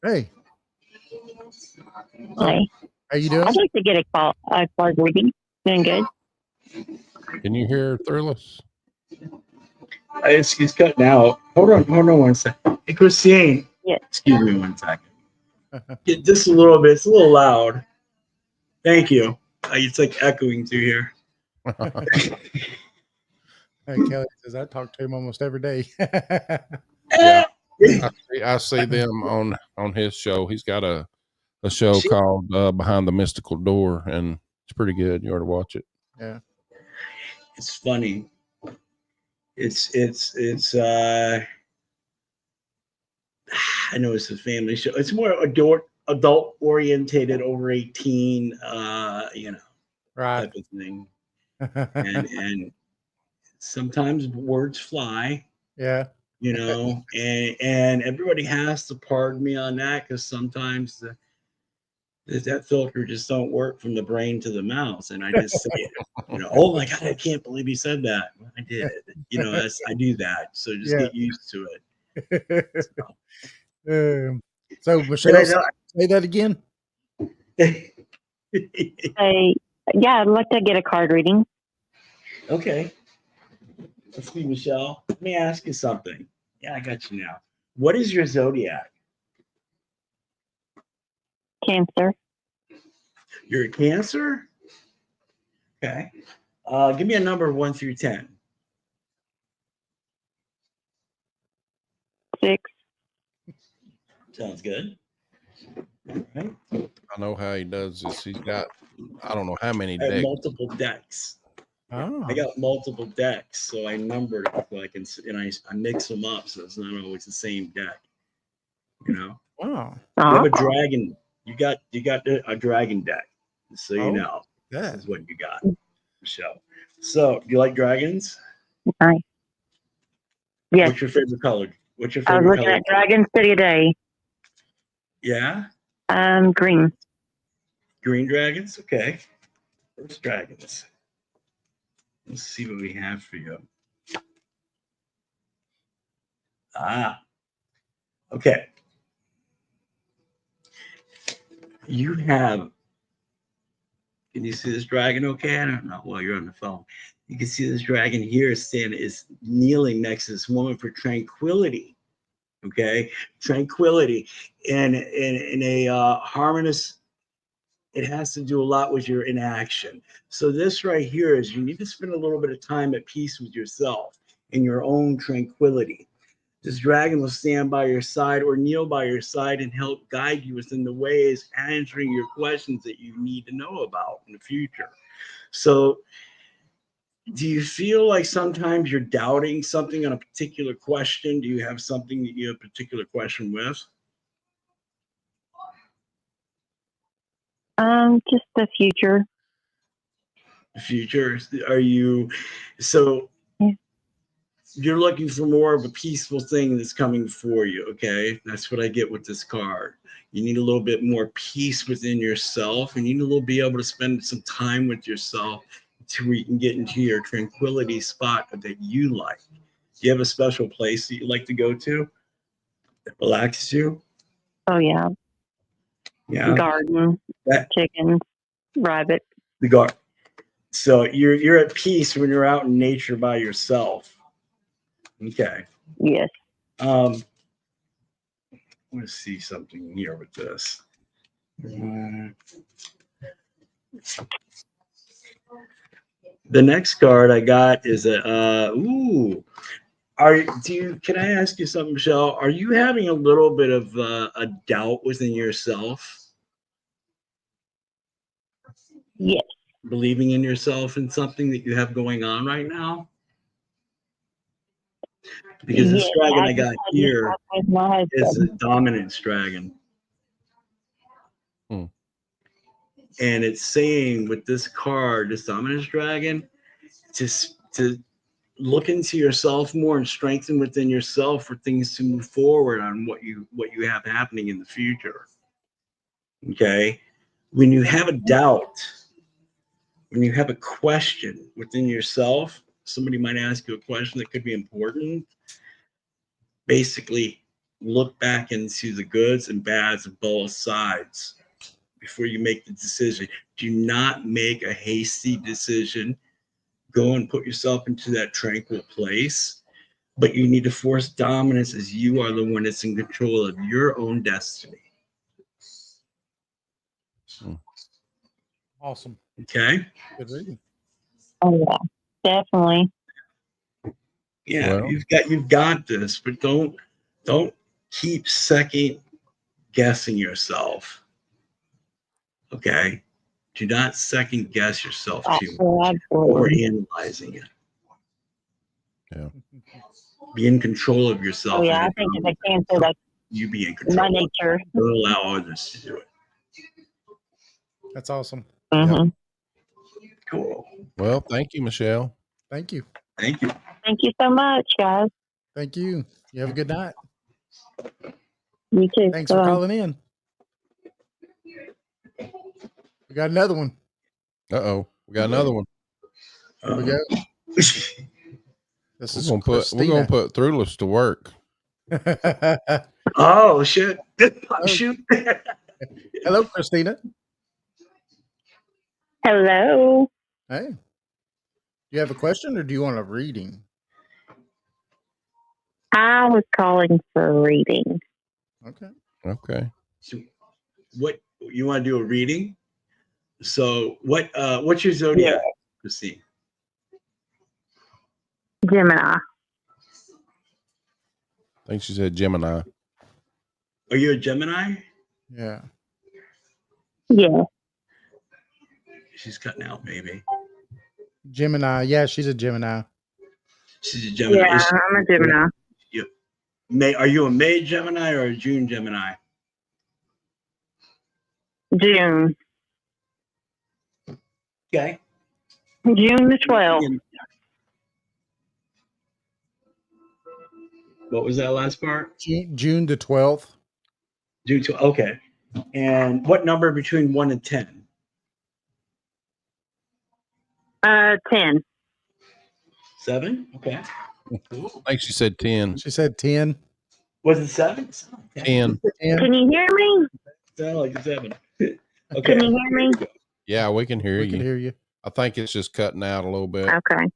Hey, hi. how you doing? I'd like to get a card reading. Doing good. Can you hear Thrullas? He's cutting out. Hold on one second. Hey, Christine. Yeah. Excuse me one second. Get just a little bit. It's a little loud. Thank you. It's like echoing through here. Hey, Kelly says I talk to him almost every day. Yeah, I see them on his show. He's got a show called Behind the Mystical Door, and it's pretty good. You ought to watch it. Yeah. It's funny. It's I know it's a family show. It's more adult orientated, over 18, Right. type of thing. And sometimes words fly, Yeah. and everybody has to pardon me on that, because sometimes that filter just don't work from the brain to the mouth, and I just say it. Oh my God, I can't believe you said that. Well, I did. I do that. So just get used to it. So Michelle, say that again. Yeah, I'd like to get a card reading. Okay. Let's see, Michelle. Let me ask you something. Yeah, I got you now. What is your zodiac? Cancer. You're a Cancer? Okay. Give me a number of 1 through 10. 6. Sounds good. All right. I know how he does this. He's got, I don't know how many I have decks. multiple decks. Oh. I got multiple decks, so I numbered it so I mix them up, so it's not always the same deck. Wow. You have a dragon. You got a dragon deck, so you know. This is what you got, Michelle. So, do you like dragons? Nice. Yes. What's your favorite color? What's your I was favorite looking color? at Dragon City today. Yeah, Green. green dragons. Okay, first dragons. Let's see what we have for you. Okay. You have. Can you see this dragon? Okay, I don't know. Well, you're on the phone. You can see this dragon here is kneeling next to this woman for tranquility. Okay, tranquility, and in a harmonious. It has to do a lot with your inaction. So this right here is, you need to spend a little bit of time at peace with yourself in your own tranquility. This dragon will stand by your side or kneel by your side and help guide you within the ways, answering your questions that you need to know about in the future. So do you feel like sometimes you're doubting something on a particular question? Do you have something that you have a particular question with? Just the future. Future. Are you so? You're looking for more of a peaceful thing that's coming for you. Okay, that's what I get with this card. You need a little bit more peace within yourself, and you need to be able to spend some time with yourself to where you can get into your tranquility spot that you like. Do you have a special place that you like to go to that relaxes you? Oh yeah. Yeah. Garden. Chickens. Rabbit. The garden. So you're at peace when you're out in nature by yourself. Okay. Yes. I want to see something here with this. The next card I got is can I ask you something, Michelle? Are you having a little bit of a doubt within yourself? Yes. Believing in yourself in something that you have going on right now? Because this dragon I got here is a dominance dragon. Hmm. And it's saying with this card, this dominance dragon, to look into yourself more and strengthen within yourself for things to move forward on what you have happening in the future. Okay. When you have a doubt, when you have a question within yourself, somebody might ask you a question that could be important. Basically, look back into the goods and bads of both sides before you make the decision. Do not make a hasty decision. Go and put yourself into that tranquil place. But you need to force dominance as you are the one that's in control of your own destiny. Awesome. Okay? Good reading. Oh yeah, definitely. Yeah, Well. you've got this, but don't keep second guessing yourself. Okay? Do not second guess yourself too much or Absolutely. analyzing it. Yeah. Be in control of yourself. Oh yeah, I think as a Cancer, that's you be in my control. nature. Don't allow others to do it. That's awesome. Mm-hmm. Cool. Well, thank you, Michelle. Thank you. Thank you. Thank you so much, guys. Thank you. You have a good night. You too. Thanks for calling in. We got another one. Uh-oh. We got another one. Here we go. This is We're gonna put Thrullas to work. Oh shit. Shoot. Hello, Christina. Hello. Hey. Do you have a question or do you want a reading? I was calling for a reading. Okay. Okay. So what you want to do a reading? So what's your zodiac, Christine? Gemini. I think she said Gemini. Are you a Gemini? Yeah. Yeah. She's cutting out, maybe. Gemini. Yeah, she's a Gemini. She's a Gemini. Yeah, I'm a Gemini. Are you a May Gemini or a June Gemini? June. Okay. June the 12th. What was that last part? June the 12th. June 12th. Okay. And what number between 1 and 10? 10. 7? Okay. I think she said 10. She said 10. Was it 7? 10. 10. Can you hear me? Sound like a 7. Okay. Can you hear me? Yeah, we can hear We you. can hear you. I think it's just cutting out a little bit. Okay.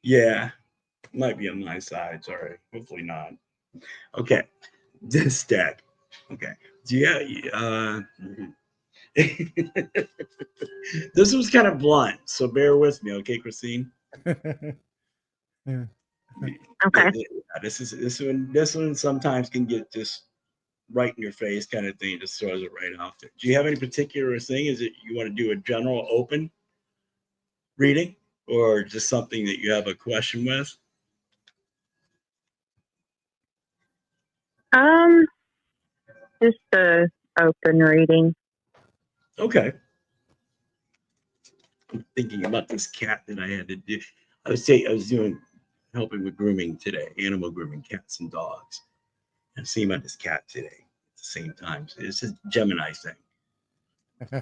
Yeah. Might be on my side. Sorry. Hopefully not. Okay. This deck. Okay. Yeah. This was kind of blunt, so bear with me, okay, Christine? Yeah. Okay. This one sometimes can get just right in your face kind of thing, just throws it right off there. Do you have any particular thing? Is it you want to do a general open reading or just something that you have a question with? Just a open reading. Okay. I'm thinking about this cat that I had to do. I was helping with grooming today, animal grooming, cats and dogs. I'm seeing about this cat today at the same time. So it's a Gemini thing. I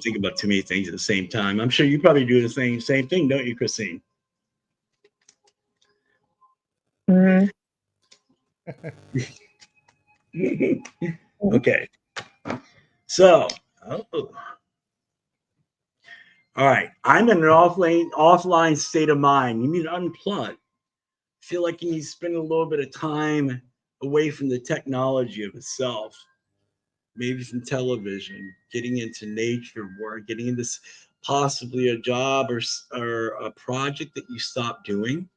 think about too many things at the same time. I'm sure you probably do the same thing, don't you, Christine? Mm-hmm. Okay. So, all right. I'm in an offline state of mind. You need to unplug. Feel like you need to spend a little bit of time away from the technology of itself. Maybe from television, getting into nature work, getting into possibly a job or a project that you stopped doing.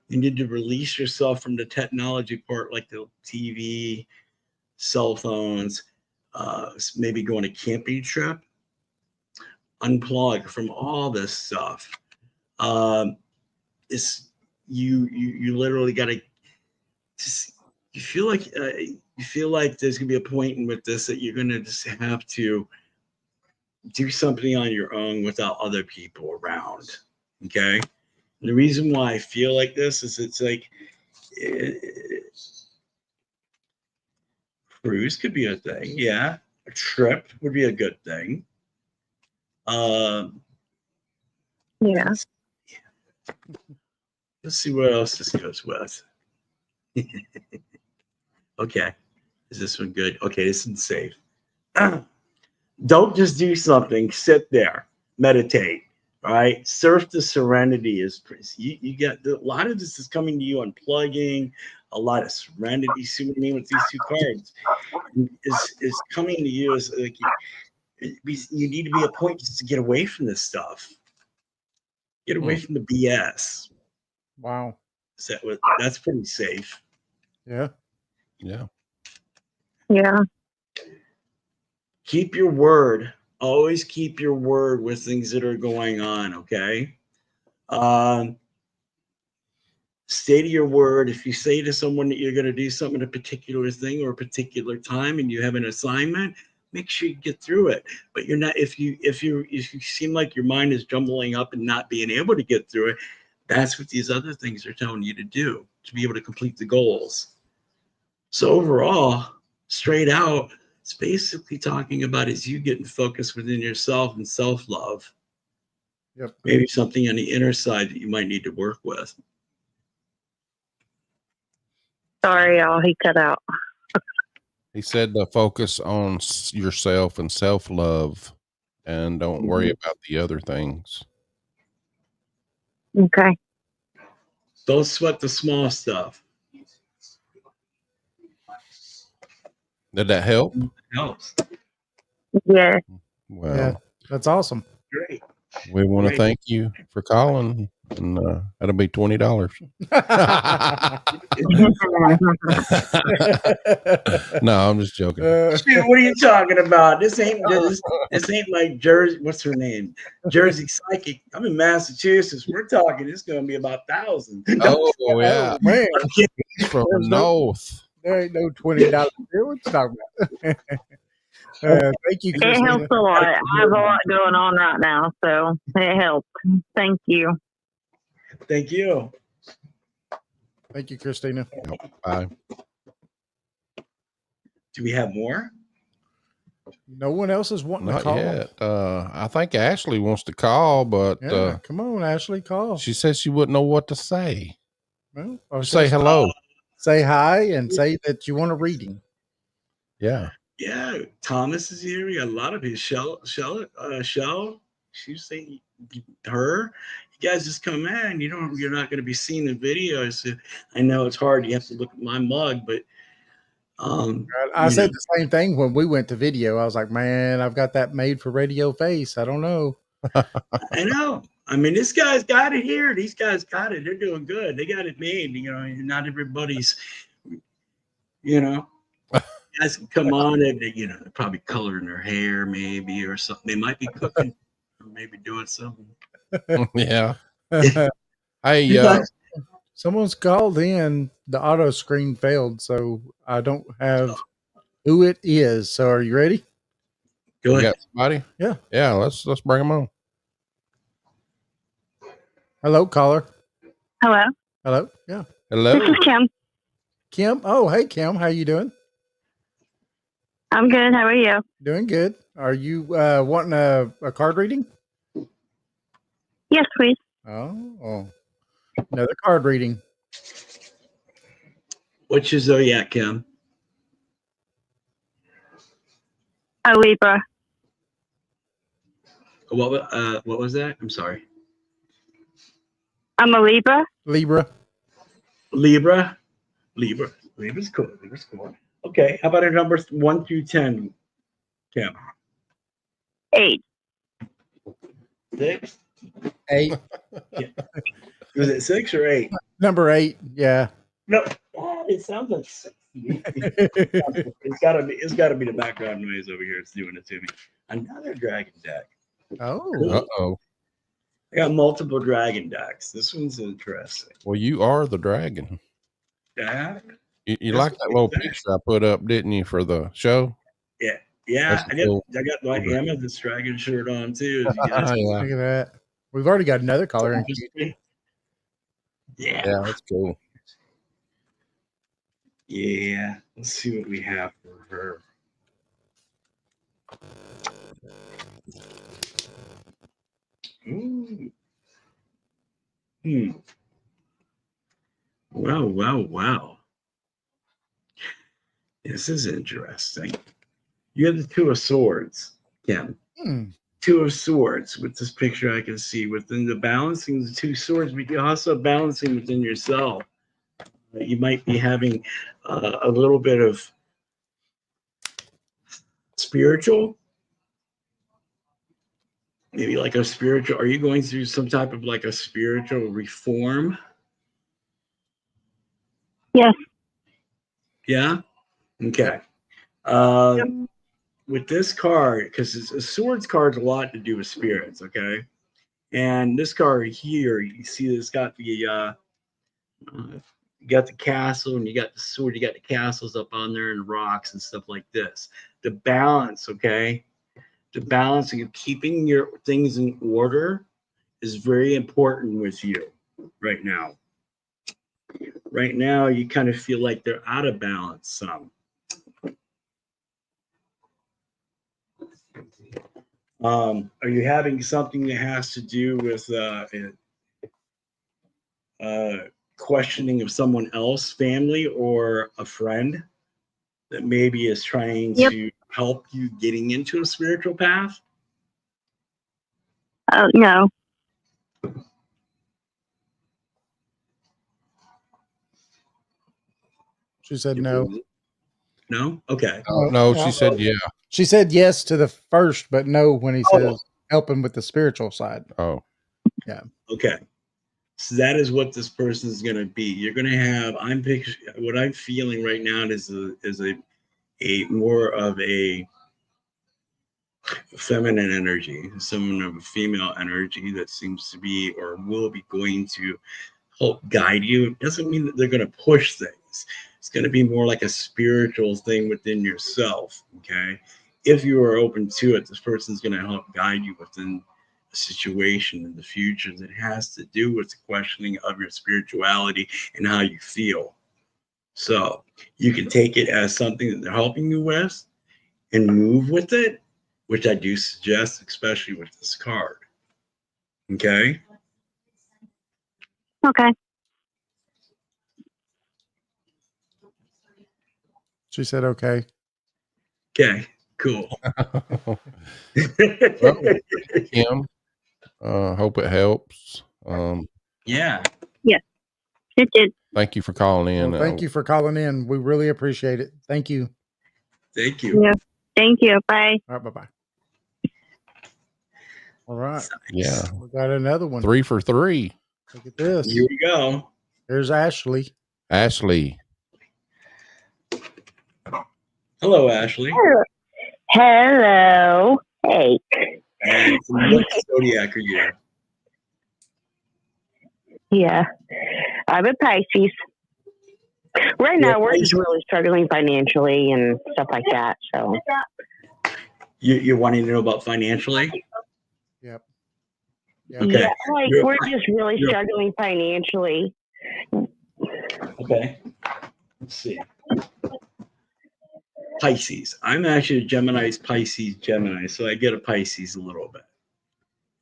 You need to release yourself from the technology part, like the TV, cell phones, maybe go on a camping trip. Unplug from all this stuff. It's you literally got to. You feel like there's gonna be a point with this that you're gonna just have to do something on your own without other people around. Okay. And the reason why I feel like this is it's like cruise could be a thing. Yeah. A trip would be a good thing. Yeah. Let's see what else this goes with. Okay. Is this one good? Okay, this one's safe. Don't just do something. Sit there, meditate. All right. Surf the serenity is you get a lot of this is coming to you unplugging, a lot of serenity. See what I mean with these two cards is coming to you as like you need to be a point just to get away from this stuff. Get away from the BS. Wow. That's pretty safe. Yeah. Yeah. Yeah. Keep your word. Always keep your word with things that are going on. Okay. Stay to your word. If you say to someone that you're going to do something, a particular thing or a particular time, and you have an assignment, make sure you get through it. But you're not. If you seem like your mind is jumbling up and not being able to get through it, that's what these other things are telling you to do to be able to complete the goals. So overall, straight out, it's basically talking about is you getting focused within yourself and self-love. Yep. Maybe something on the inner side that you might need to work with. Sorry, y'all. He cut out. He said to focus on yourself and self-love and don't worry about the other things. Okay. Don't sweat the small stuff. Did that help? It helps. Yeah. Well, Yeah. That's awesome. Great. we want to Great. thank you for calling, and that'll be $20. No, I'm just joking. Shoot, what are you talking about? This ain't like Jersey. What's her name? Jersey Psychic. I'm in Massachusetts. We're talking. It's going to be about thousands. Oh yeah, Man, he's from the north. there ain't no $20 bill. What you talking about? Thank you, It Christina. helps a lot. I have a lot going on right now, so it helps. Thank you. Thank you. Thank you, Christina. Bye. Do we have more? No one else is wanting to Not call. yet. I think Ashley wants to call, but Yeah, come on, Ashley, call. she said she wouldn't know what to say. Well, or Say just hello. say hi and say that you want a reading. Yeah. Yeah, Thomas is here. We got a lot of people. Shell. She's saying her. You guys just come in. You're not going to be seeing the videos. I know it's hard. You have to look at my mug, but I said the same thing when we went to video. I was like, man, I've got that made for radio face. I don't know. I know. I mean, this guy's got it here. These guys got it. They're doing good. They got it made. Not everybody's. Guys can come on and they're probably coloring their hair maybe or something. They might be cooking or maybe doing something. Yeah. Hey, Someone's called in. The auto screen failed, so I don't have who it is. So are you ready? Go you ahead. got somebody? Yeah. Yeah. Let's bring them on. Hello, caller. Hello. Hello. Yeah. Hello. This is Kim. Kim. Oh, hey, Kim. How you doing? I'm good. How are you? Doing good. Are you wanting a card reading? Yes, please. Oh, another card reading. What's your zodiac, Kim? A Libra. What was that? I'm sorry. I'm a Libra. Libra. Libra's cool. Okay. How about a number 1 through 10, Kim? 8. 6. 8. Yeah. Was it 6 or 8? Number 8. Yeah. No. It sounds like 6. It's gotta be the background noise over here. It's doing it to me. Another dragon deck. Oh. Uh-oh. I got multiple dragon decks. This one's interesting. Well, you are the dragon. Yeah. You That's like what that they little say. picture I put up, didn't you, for the show? Yeah. That's cool. I got my Amethyst dragon shirt on too. As you guys Yeah. Look at that. We've already got another caller in. Yeah, that's cool. Yeah. Let's see what we have for her. Ooh. Hmm. Wow. This is interesting. You have the Two of Swords, Kim. Hmm. Two of Swords. With this picture, I can see within the balancing the two swords, but you're also balancing within yourself. You might be having a little bit of spiritual, maybe like a spiritual. Are you going through some type of like a spiritual reform? Yes. Yeah. Okay. With this card, because a swords card's a lot to do with spirits, okay? And this card here, you see, it's got the you got the castle and you got the sword, you got the castles up on there and rocks and stuff like this. The balance, okay? The balancing of keeping your things in order is very important with you right now. Right now, you kind of feel like they're out of balance some. Are you having something that has to do with questioning of someone else, family, or a friend that maybe is trying Yep. to help you getting into a spiritual path? No. She said no. No? Okay. No, she said yeah. She said yes to the first, but no when he Oh. says helping with the spiritual side. Oh, Okay. So that is what this person is going to be. You're going to have. What I'm feeling right now is a more of a feminine energy, someone of a female energy that seems to be or will be going to help guide you. It doesn't mean that they're going to push things. It's going to be more like a spiritual thing within yourself. Okay. If you are open to it, this person's going to help guide you within a situation in the future that has to do with the questioning of your spirituality and how you feel. So you can take it as something that they're helping you with and move with it, which I do suggest, especially with this card. Okay. Okay. She said okay. Okay. Cool. Kim, hope it helps. Yeah. It did. Thank you for calling in. Well, thank you for calling in. We really appreciate it. Thank you. Thank you. Yeah. Thank you. Bye. All right, bye-bye. All right. Yeah, We got another one. 3 for 3. Look at this. Here we go. Here's Ashley. Ashley, Hello, Ashley. Hello. Hey. And what zodiac are you? Yeah. I'm a Pisces. Right now, we're just really struggling financially and stuff like that. So, You're wanting to know about financially? Yep. Okay. yeah, like You're- we're just really you're- struggling financially. Okay. Let's see. Pisces. I'm actually a Gemini, so I get a Pisces a little bit.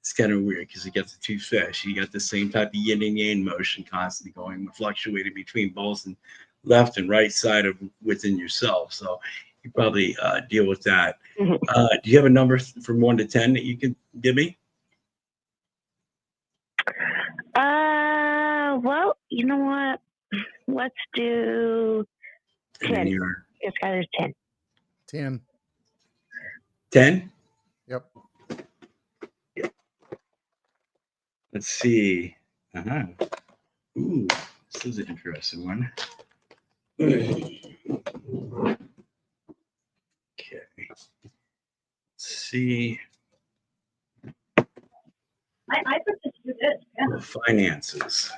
It's kind of weird because you get the two fish. You got the same type of yin and yang motion constantly going, fluctuating between both and left and right side of within yourself. So you probably deal with that. Mhm. Do you have a number from 1 to 10 that you can give me? Well, you know what? Let's do And then 10. you're This guy is 10. 10. 10. Yep. Let's see. Ooh, this is an interesting one. Okay. Let's see. I put this to this. Yeah. The finances.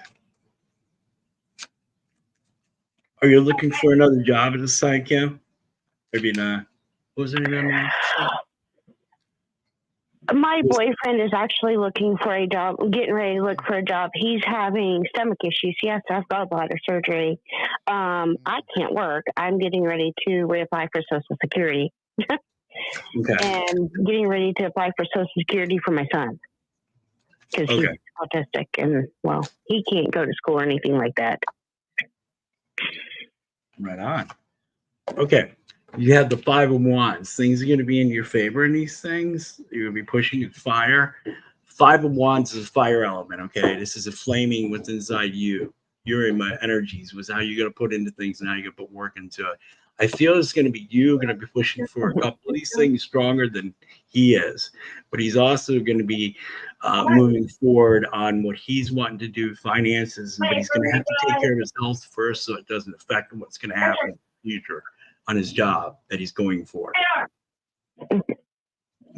Are you looking for another job at the site, Kim? Maybe not. What was the name of that? My boyfriend is actually looking for a job, getting ready to look for a job. He's having stomach issues. He has to have gallbladder surgery. I can't work. I'm getting ready to reapply for Social Security Okay. and getting ready to apply for Social Security for my son because he's Okay. autistic and, well, he can't go to school or anything like that. Right on. Okay. You have the 5 of Wands. Things are going to be in your favor in these things. You're going to be pushing in fire. 5 of Wands is a fire element, okay? This is a flaming what's inside you. Your energies was how you're going to put into things and how you're going to put work into it. I feel it's going to be you going to be pushing for a couple of these things stronger than he is. But he's also going to be moving forward on what he's wanting to do, finances, but he's going to have to take care of his health first so it doesn't affect what's going to happen in the future on his job that he's going for.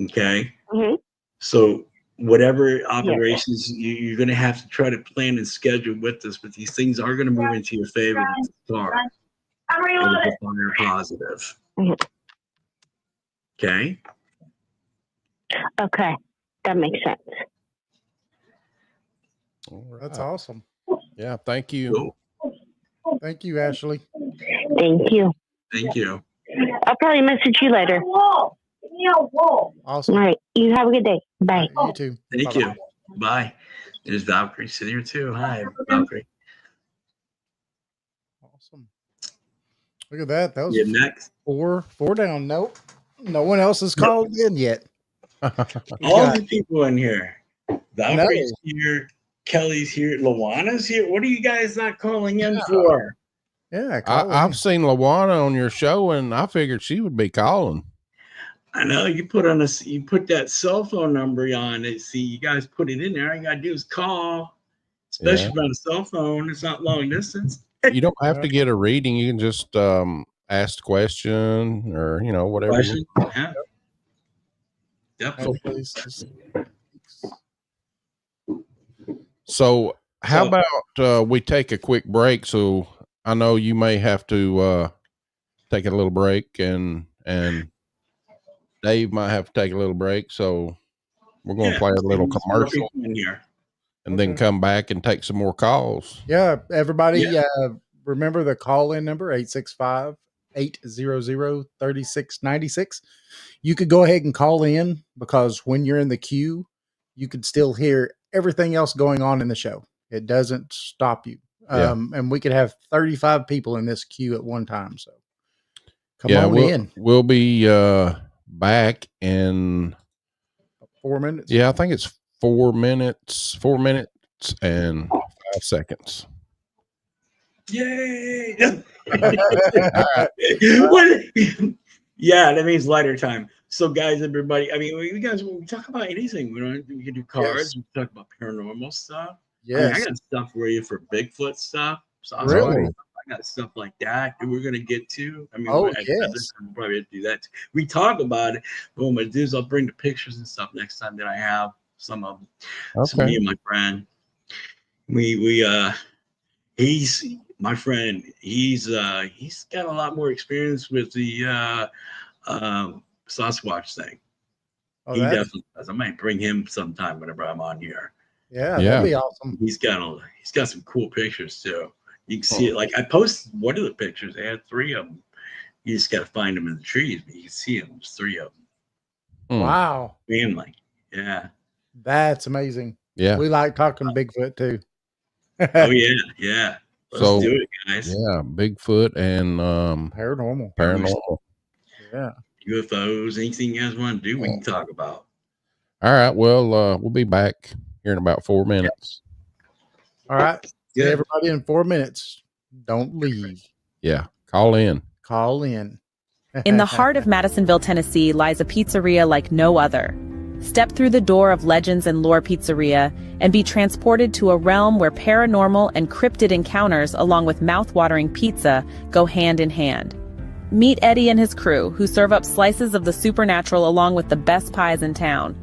Okay? Mm-hmm. So whatever operations you're going to have to try to plan and schedule with this, but these things are going to move into your favor with the star. Fire positive. Mm-hmm. Okay? Okay. That makes sense. That's awesome. Yeah, thank you. Cool. Thank you, Ashley. Thank you. Thank you. I'll probably message you later. All Awesome. right. You have a good day. Bye. You too. Thank Bye-bye. you. Bye. There's Valkyrie sitting here too. Hi, Valkyrie. Awesome. Look at that. That was You next. four down. Nope. No one else has called in yet. All the people in here. Valkyrie's here. Kelly's here. Lawana's here. What are you guys not calling in for? Yeah, call in. I've seen Lawana on your show, and I figured she would be calling. I know you put that cell phone number on it. See, you guys put it in there. All you gotta do is call, especially on a cell phone. It's not long distance. You don't have to get a reading. You can just ask the question or whatever. Question? Yeah. Yep. So how about we take a quick break? So I know you may have to take a little break, and Dave might have to take a little break. So we're going to play a little commercial in here, and then come back and take some more calls. Yeah, everybody, remember the call-in number, 865-800-3696. You could go ahead and call in, because when you're in the queue, you could still hear everything else going on in the show. It doesn't stop you. And we could have 35 people in this queue at one time. So come on in. We'll be back in 4 minutes. Yeah, I think it's 4 minutes and 5 seconds. Yay! Yeah, that means lighter time. So, guys, everybody, I mean, we talk about anything. We can do cards. We can talk about paranormal stuff. Yes. I got stuff for you for Bigfoot stuff. Really? I got stuff like that we're going to get to. I mean, we'll probably do that. We talk about it, but what I'm going to do is I'll bring the pictures and stuff next time that I have some of them. Okay. So me and my friend, he's my friend. He's got a lot more experience with the Sasquatch thing. He definitely does. I might bring him sometime whenever I'm on here. Yeah, that'd be awesome. He's got some cool pictures too. You can see it. Like I posted one of the pictures. I had 3 of them. You just got to find them in the trees, but you can see them. There's 3 of them. Wow. Family. Yeah. That's amazing. Yeah. We like talking Bigfoot too. Oh yeah. Yeah. Let's do it, guys. Yeah. Bigfoot and paranormal. Yeah. UFOs, anything you guys want to do, we can talk about. All right. Well, we'll be back here in about 4 minutes. All right. See everybody in 4 minutes. Don't leave. Yeah. Call in. Call in. In the heart of Madisonville, Tennessee, lies a pizzeria like no other. Step through the door of Legends and Lore Pizzeria and be transported to a realm where paranormal and cryptid encounters, along with mouth-watering pizza, go hand in hand. Meet Eddie and his crew, who serve up slices of the supernatural along with the best pies in town.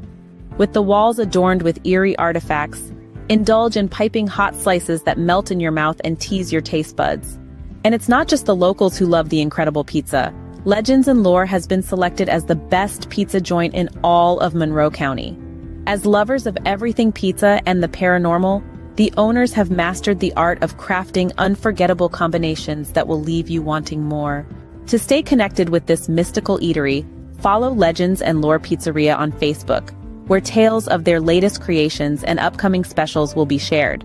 With the walls adorned with eerie artifacts, indulge in piping hot slices that melt in your mouth and tease your taste buds. And it's not just the locals who love the incredible pizza. Legends and Lore has been selected as the best pizza joint in all of Monroe County. As lovers of everything pizza and the paranormal, the owners have mastered the art of crafting unforgettable combinations that will leave you wanting more. To stay connected with this mystical eatery, follow Legends and Lore Pizzeria on Facebook, where tales of their latest creations and upcoming specials will be shared.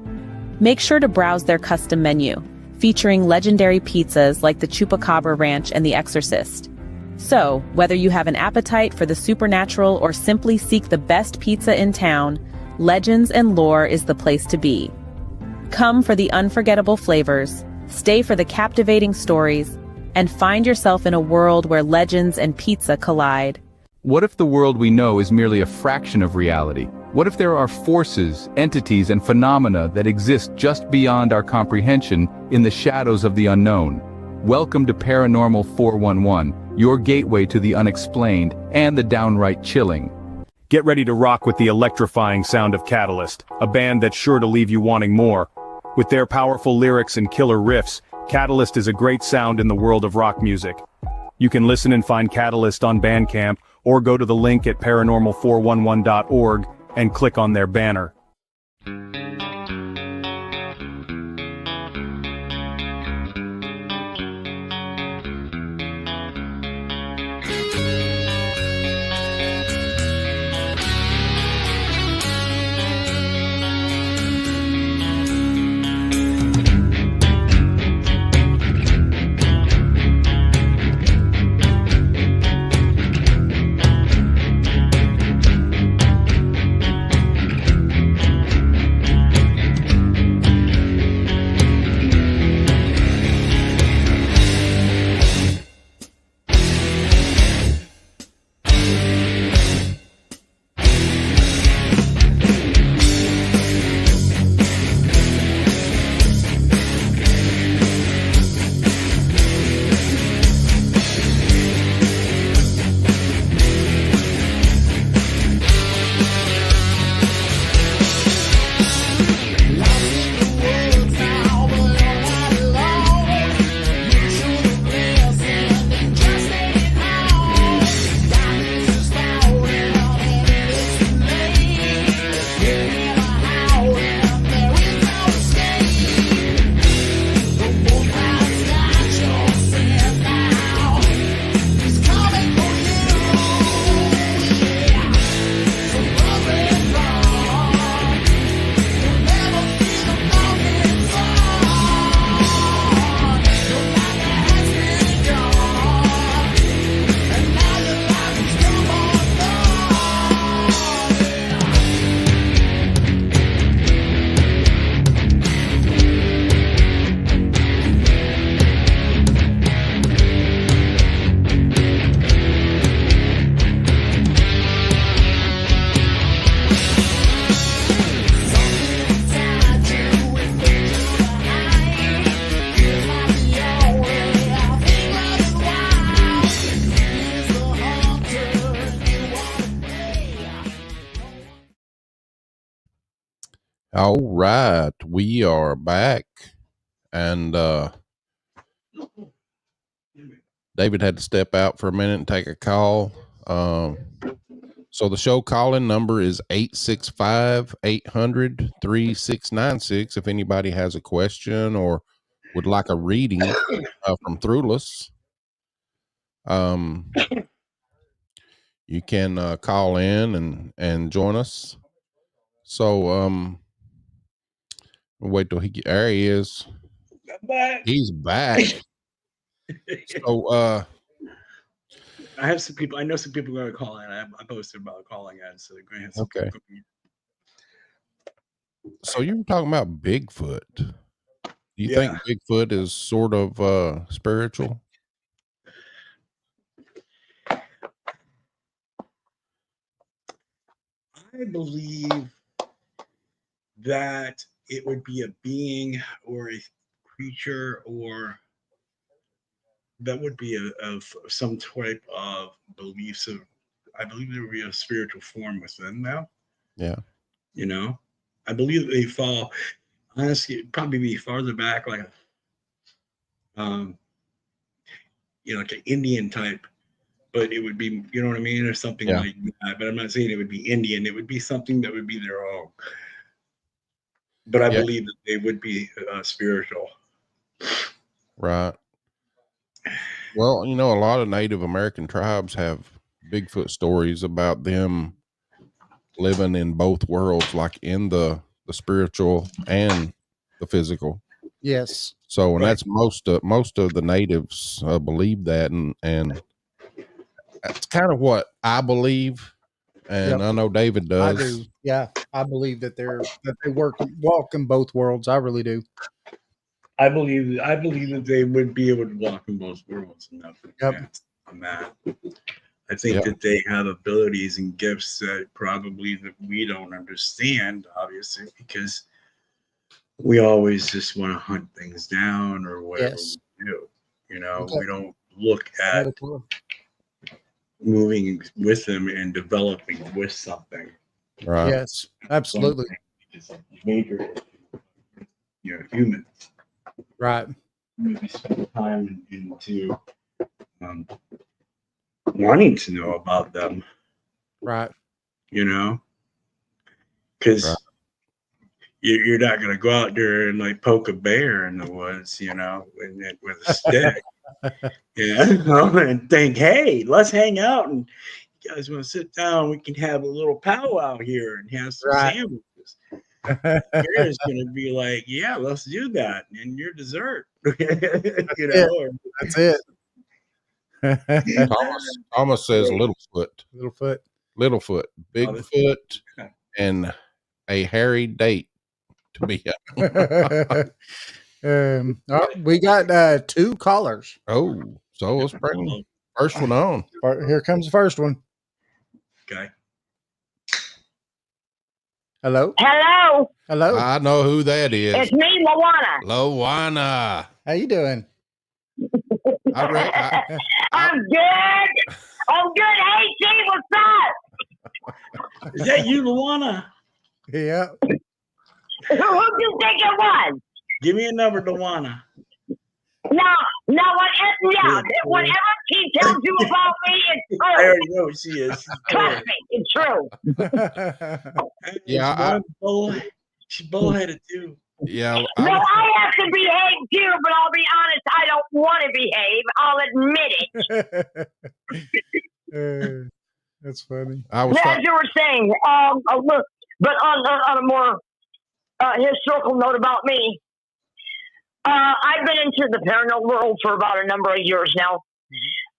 Make sure to browse their custom menu, featuring legendary pizzas like the Chupacabra Ranch and The Exorcist. So, whether you have an appetite for the supernatural or simply seek the best pizza in town, Legends and Lore is the place to be. Come for the unforgettable flavors, stay for the captivating stories, and find yourself in a world where legends and pizza collide. What if the world we know is merely a fraction of reality? What if there are forces, entities, and phenomena that exist just beyond our comprehension in the shadows of the unknown? Welcome to Paranormal 411, your gateway to the unexplained and the downright chilling. Get ready to rock with the electrifying sound of Catalyst, a band that's sure to leave you wanting more. With their powerful lyrics and killer riffs, Catalyst is a great sound in the world of rock music. You can listen and find Catalyst on Bandcamp, or go to the link at paranormal411.org and click on their banner. All right, we are back, and David had to step out for a minute and take a call. So the show call-in number is 865-800-3696 if anybody has a question or would like a reading from Thrullas. You can call in and join us. So wait till there he is. I'm back. He's back. So I have some people. I know some people are going to call in. I posted about calling in, so they're going to have some. Okay. So you were talking about Bigfoot. Do you think Bigfoot is sort of spiritual? I believe that it would be a being or a creature, or that would be of some type of beliefs of. I believe there would be a spiritual form within them. Yeah. You know, I believe they fall. Honestly, it'd probably be farther back, like like an Indian type. But it would be, you know what I mean, or something like that. But I'm not saying it would be Indian. It would be something that would be their own. But I believe that they would be spiritual. Right. Well, a lot of Native American tribes have Bigfoot stories about them living in both worlds, like in the spiritual and the physical. Yes. So, and Right. that's most of the natives believe that, and that's kind of what I believe, and Yep. I know David I does. do. Yeah. I believe that they walk in both worlds. I really do. I believe that they would be able to walk in both worlds enough Yep. on that. I think Yeah. that they have abilities and gifts that probably that we don't understand, obviously, because we always just want to hunt things down or whatever Yes. we do. You know, Okay. we don't look at Not a clue. moving with them and developing with something. Right. Yes. Absolutely. Something is a major, humans. Right. Maybe spend time into wanting to know about them, Right. because Right. you're not going to go out there and like poke a bear in the woods, with a stick, and think, hey, let's hang out, and you guys want to sit down, we can have a little powwow here and have some Right. sandwiches. Bear is going to be like, yeah, let's do that, and your dessert, or That's it. Thomas says Littlefoot, Littlefoot. Bigfoot, and a hairy date to be. We got 2 callers. Oh, so let's bring first one on. Here comes the first one. Okay. Hello. Hello, Hello. I know who that is. it's me, Luana. Lowana. How you doing? I read. I'm good. I'm good. Hey, Steve, what's up? Is that you, Luana? Yeah. Who do you think it was? Give me a number, Luana. No, whatever he tells you about me, it's I true. already know who she is. Trust me, it's true. Yeah, She's bullheaded too. Yeah, No, I have to behave too, but I'll be honest, I don't want to behave. I'll admit it. That's funny. I was. As you were saying, look, but on a more historical note about me, I've been into the paranormal world for about a number of years now.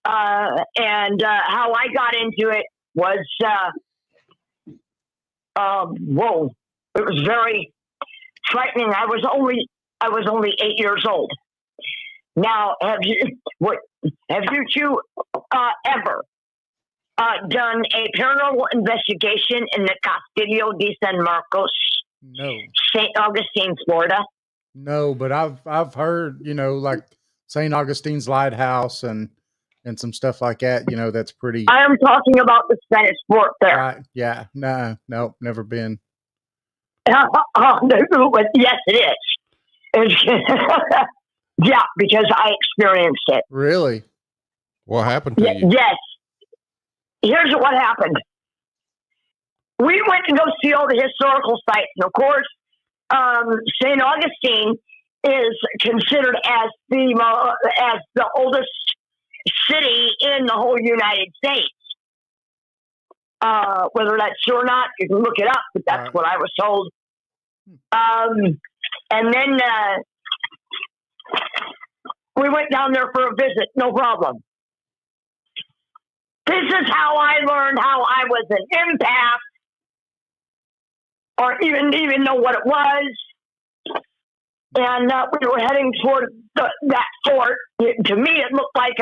And how I got into it was, it was very frightening. I was only 8 years old. Now, have you two ever done a paranormal investigation in the Castillo de San Marcos, No. St. Augustine, Florida? No, but I've heard, like St. Augustine's Lighthouse and some stuff like that, that's pretty. I am talking about the Spanish fort there. Right. Yeah. No, never been. Yes, it is. Yeah, because I experienced it. Really? What happened to you? Yes. Here's what happened. We went to go see all the historical sites, and of course, St. Augustine is considered as the oldest city in the whole United States. Whether that's true or not, you can look it up, but that's what I was told. And then we went down there for a visit, no problem. This is how I learned how I was an empath, or even know what it was. And we were heading toward that fort. To me, it looked like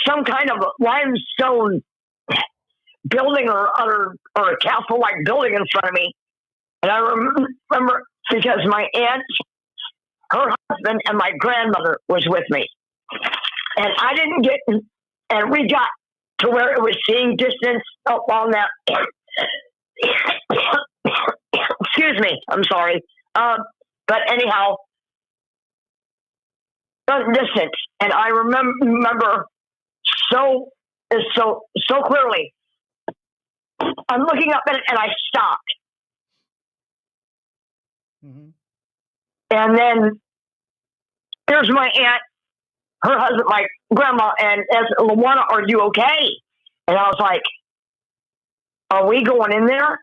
some kind of limestone building or a castle-like building in front of me. And I remember because my aunt, her husband, and my grandmother was with me. And I didn't get, and we got to where it was seeing distance up on that. Excuse me, I'm sorry. But anyhow, distance. And I remember so clearly. I'm looking up at it and I stopped. Mm-hmm. And then there's my aunt, her husband, my grandma, and asked, Luana, are you okay? And I was like, are we going in there?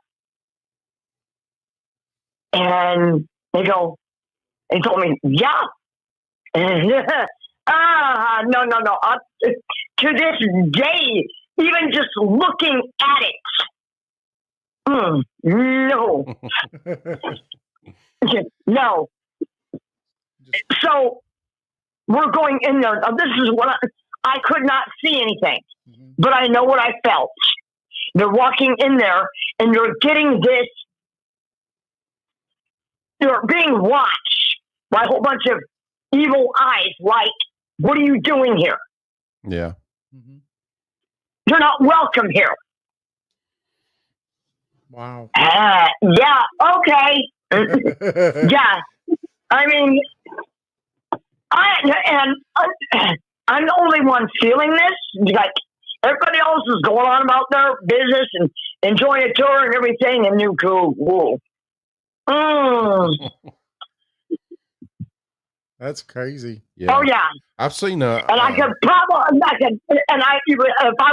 And they go, And he told me, yeah. No. To this day, even just looking at it, no. No. So we're going in there. Now, this is what I could not see anything, but I know what I felt. They're walking in there and you're getting this, you're being watched by a whole bunch of evil eyes like, what are you doing here? Yeah. You're not welcome here. Wow. Yeah, okay. Yeah. I mean, I'm the only one feeling this. Like, everybody else is going on about their business and enjoying a tour and everything, and you go, whoa. That's crazy. Yeah. Oh, yeah. I've seen And I could probably, if I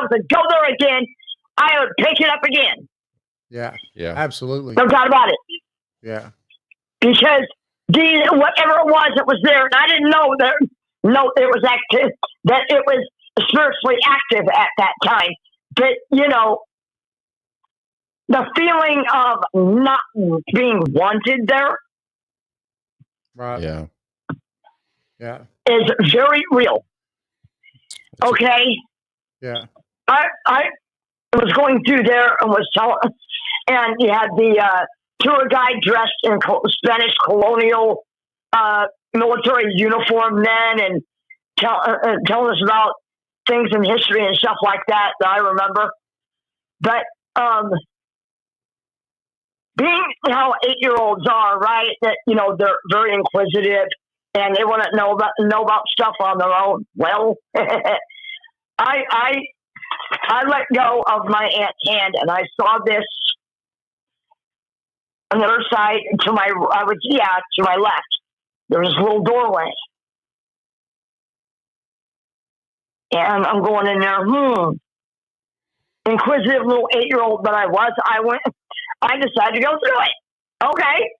was to go there again, I would pick it up again. Yeah. Yeah. Absolutely. No doubt about it. Yeah. Because whatever it was there, and I didn't know that. No, it was active. That it was spiritually active at that time. But you know, the feeling of not being wanted there, Right. Yeah. Yeah. is very real. Okay. Yeah. I was going through there and was telling, and you had the tour guide dressed in Spanish colonial military uniform then, and telling us about things in history and stuff like that I remember. But being how 8-year-olds are, right? That they're very inquisitive and they want to know about stuff on their own. Well, I let go of my aunt's hand and I saw this on the other side to my left. There was a little doorway. And I'm going in there, inquisitive little 8-year-old that I was. I decided to go through it. Okay.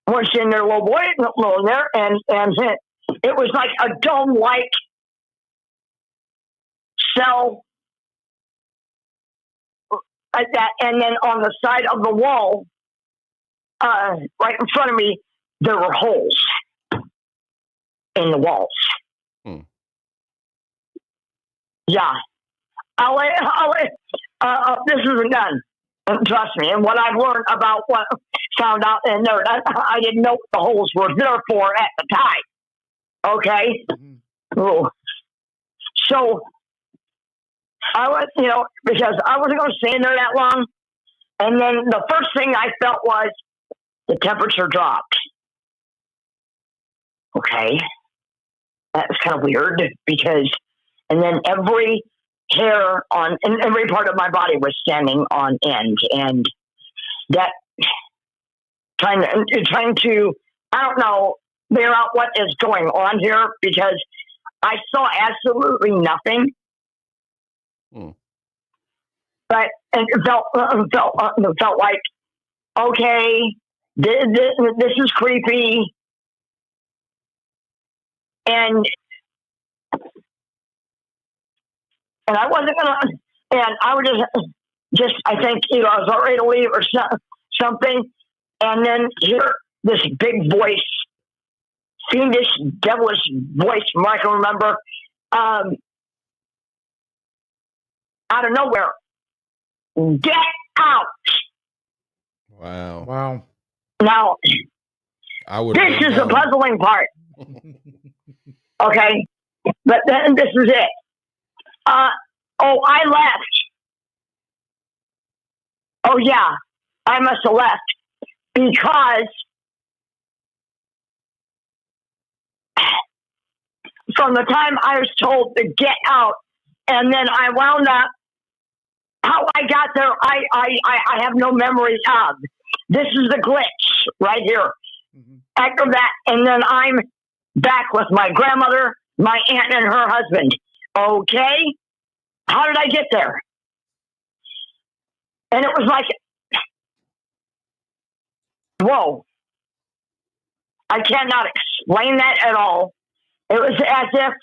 Went in there, little boy, little there, and it was like a dome-like cell like that. And then on the side of the wall, right in front of me, there were holes in the walls. Yeah. This isn't done. Trust me. And what I've learned about what found out in there, I didn't know what the holes were there for at the time. Okay. Oh. So I was, because I wasn't going to stay in there that long. And then the first thing I felt was the temperature dropped. Okay. That was kind of weird because, and then every hair in every part of my body was standing on end, and that trying to I don't know, figure out what is going on here because I saw absolutely nothing. But it felt like, okay, this is creepy, and I wasn't gonna, and I would just I think I was about ready to leave or something, and then hear this big voice, fiendish, devilish voice, from I can remember, out of nowhere, get out! Wow. Now, this is the puzzling part. Okay, but then this is it. I left. Oh yeah, I must have left because from the time I was told to get out, and then I wound up. How I got there, I have no memory of. This is the glitch right here. After that, and then I'm back with my grandmother, my aunt, and her husband. Okay, how did I get there? And it was like, whoa. I cannot explain that at all. It was as if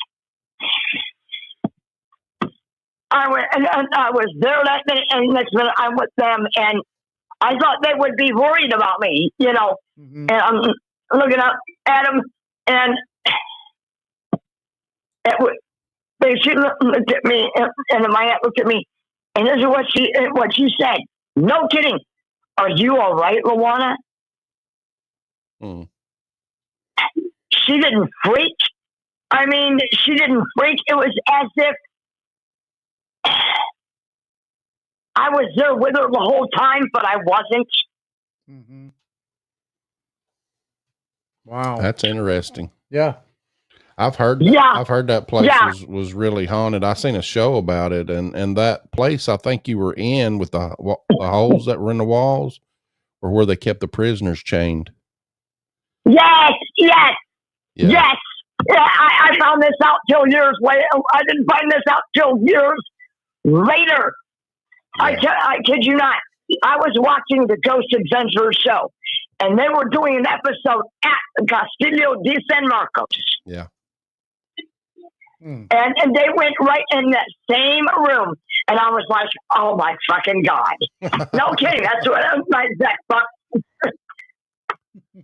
I was there that minute, and next minute I'm with them, and I thought they would be worried about me, you know. Mm-hmm. And I'm looking up at them, and she looked at me, and my aunt looked at me, and this is what she said. No kidding. Are you all right, Luana? Mm. She didn't freak. I mean, she didn't freak. It was as if I was there with her the whole time, but I wasn't. Mm-hmm. Wow. That's interesting. Yeah. I've heard that place was really haunted. I seen a show about it, and that place I think you were in with the holes that were in the walls, or where they kept the prisoners chained. Yes. Yeah. Yeah, I found this out till years later. I didn't find this out till years later. Yeah. I kid you not. I was watching the Ghost Adventure show, and they were doing an episode at Castillo de San Marcos. Yeah. And they went right in that same room, and I was like, "Oh my fucking god!" No kidding. That's what my exact fuck.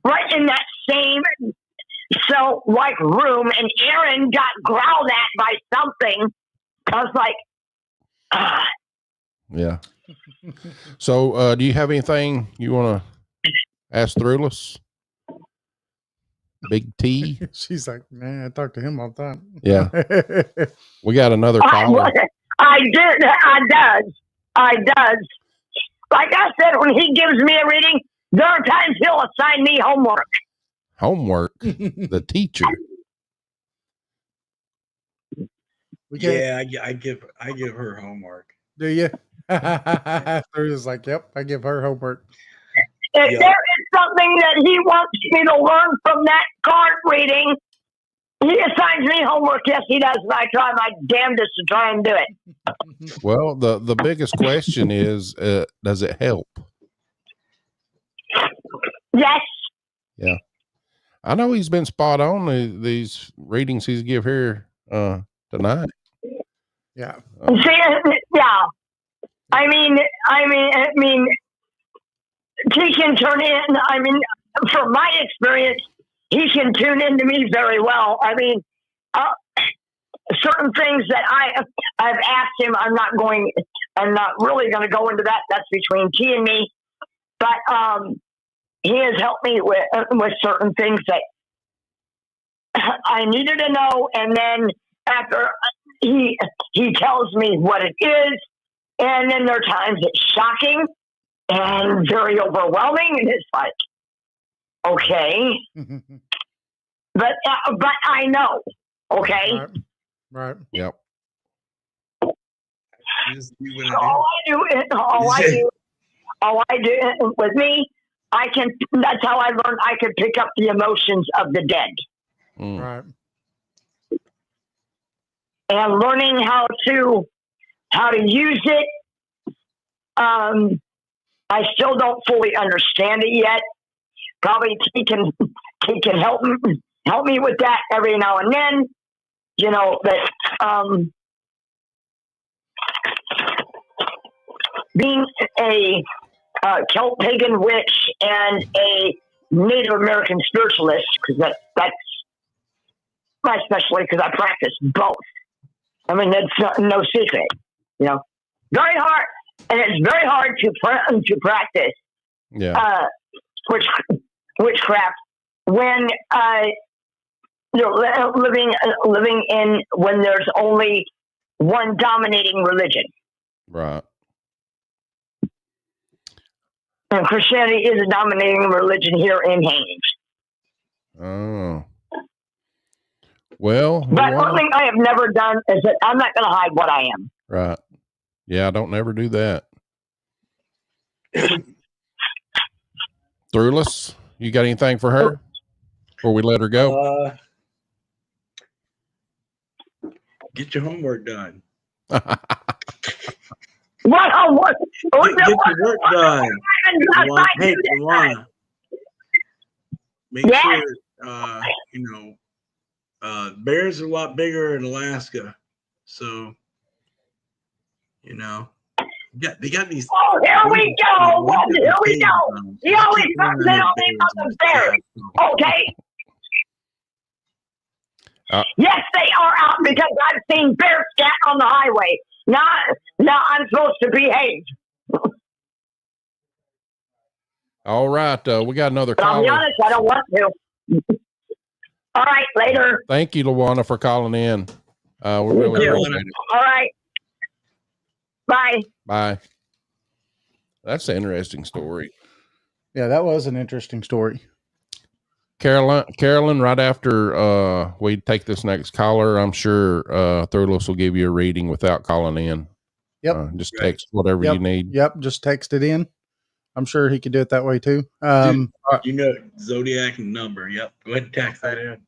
Right in that same cell-like room, and Aaron got growled at by something. I was like, ah. Yeah. So, do you have anything you want to ask Thrullas? Big T? She's like, man, I talk to him all the time. Yeah. We got another caller. I does. Like I said, when he gives me a reading, there are times he'll assign me homework. Homework? The teacher. Yeah, I give her homework. Do you? Thrullas like, yep, I give her homework. If there is something that he wants me to learn from that card reading, he assigns me homework. Yes, he does, and I try my damnedest to try and do it. Well, the biggest question is, does it help? Yes. Yeah. I know he's been spot on these readings he's give here tonight. Yeah. See, yeah. I mean, he can turn in. I mean, from my experience, he can tune into me very well. I mean, certain things that I've asked him, I'm not really going to go into that. That's between T and me. But he has helped me with certain things that I needed to know, and then after he tells me what it is, and then there are times it's shocking and very overwhelming, and it's like, okay, but I know, okay, right, yep. All I do with me, that's how I learned I could pick up the emotions of the dead. Right. And learning how to use it. I still don't fully understand it yet. Probably he can help me with that every now and then. You know, but being a Celt pagan witch and a Native American spiritualist, because that's my specialty, because I practice both. I mean, that's no secret, you know. Very hard, and it's very hard to practice witchcraft when you're living in when there's only one dominating religion. Right. And Christianity is a dominating religion here in Haines. Oh. Well, but one thing I have never done is that I'm not going to hide what I am. Right. Yeah, I don't never do that. Thrullas, you got anything for her before we let her go? Get your homework done. What homework? Get your work done. Hey, Luana. Make sure bears are a lot bigger in Alaska, so they got these. Oh, here we go. Here we go. He always talks about the bears. Okay. Yes, they are out because I've seen bear scat on the highway. Now I'm supposed to behave. All right, we got another But I'll be caller. honest, I don't want to. All right, later. Thank you, Luana, for calling in. We really appreciate it. All right. Bye. Bye. That's an interesting story. Yeah, that was an interesting story. Carolyn, right after we take this next caller, I'm sure Thrullas will give you a reading without calling in. Yep. Just text whatever you need. Yep. Just text it in. I'm sure he could do it that way too. Zodiac number. Yep. Go ahead and text that in.